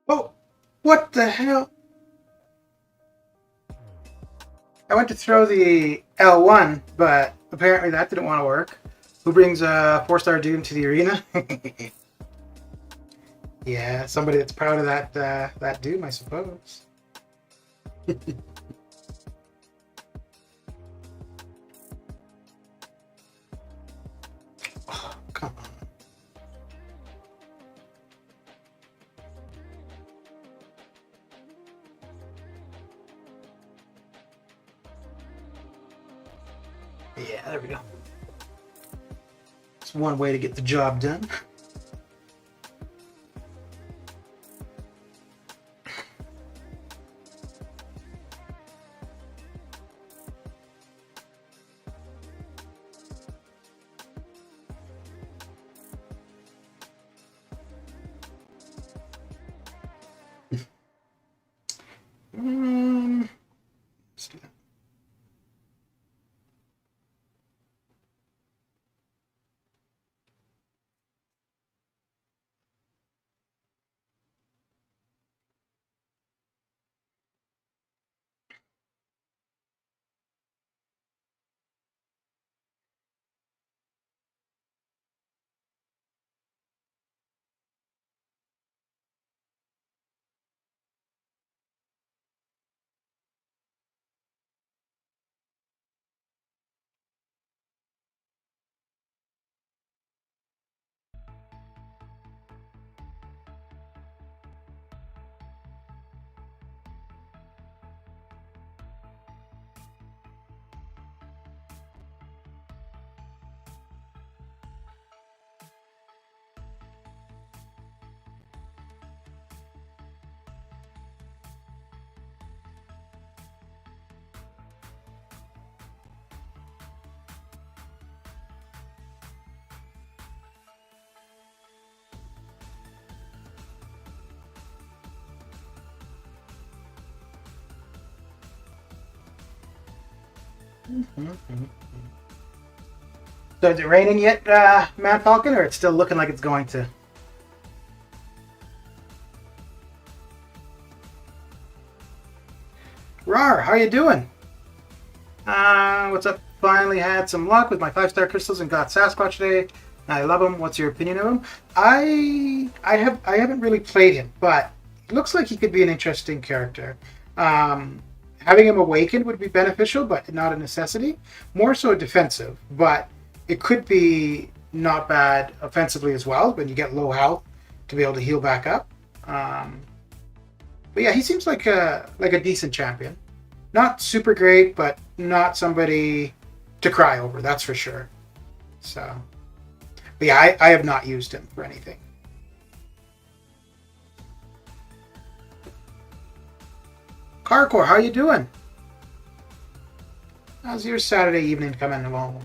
Oh, what the hell? I went to throw the L1, but apparently that didn't want to work. Who brings a 4-star Doom to the arena? Yeah, somebody that's proud of that Doom, I suppose. Oh, come on. Yeah, there we go. It's one way to get the job done. Let's do that. So is it raining yet, Mount Falcon, or it's still looking like it's going to? Rar, how you doing? What's up? Finally had some luck with my 5-star crystals and got Sasquatch today. I love him. What's your opinion of him? I haven't really played him, but it looks like he could be an interesting character. Having him awakened would be beneficial, but not a necessity. More so defensive, but it could be not bad offensively as well when you get low health to be able to heal back up. But yeah, he seems like a decent champion. Not super great, but not somebody to cry over, that's for sure. So, but yeah, I have not used him for anything. Carcore, how you doing? How's your Saturday evening coming along?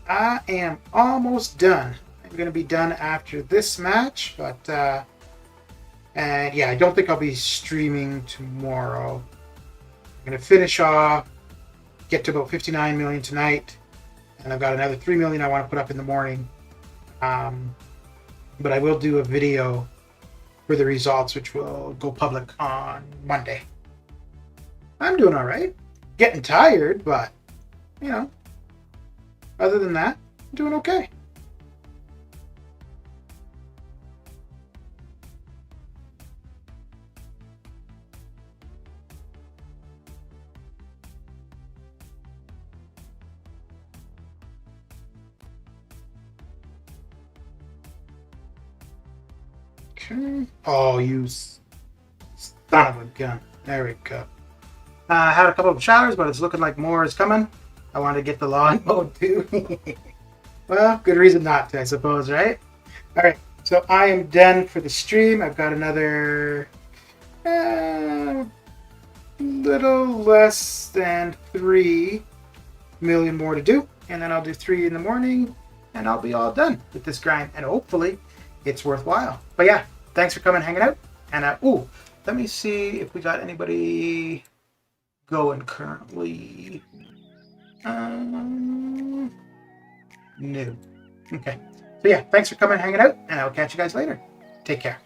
I am almost done. I'm going to be done after this match, but and yeah, I don't think I'll be streaming tomorrow. I'm going to finish off, get to about 59 million tonight, and I've got another 3 million I want to put up in the morning. But I will do a video for the results, which will go public on Monday. I'm doing all right. Getting tired, but, you know, other than that, I'm doing okay. Okay. Oh, you son of a gun. There we go. I had a couple of showers, but it's looking like more is coming. I wanted to get the lawn mowed too. Well, good reason not to, I suppose, right? All right, so I am done for the stream. I've got another little less than 3 million more to do, and then I'll do 3 in the morning, and I'll be all done with this grind, and hopefully it's worthwhile. But yeah, thanks for coming, hanging out, and ooh, let me see if we got anybody going currently. No. Okay. So yeah, thanks for coming, hanging out, and I'll catch you guys later. Take care.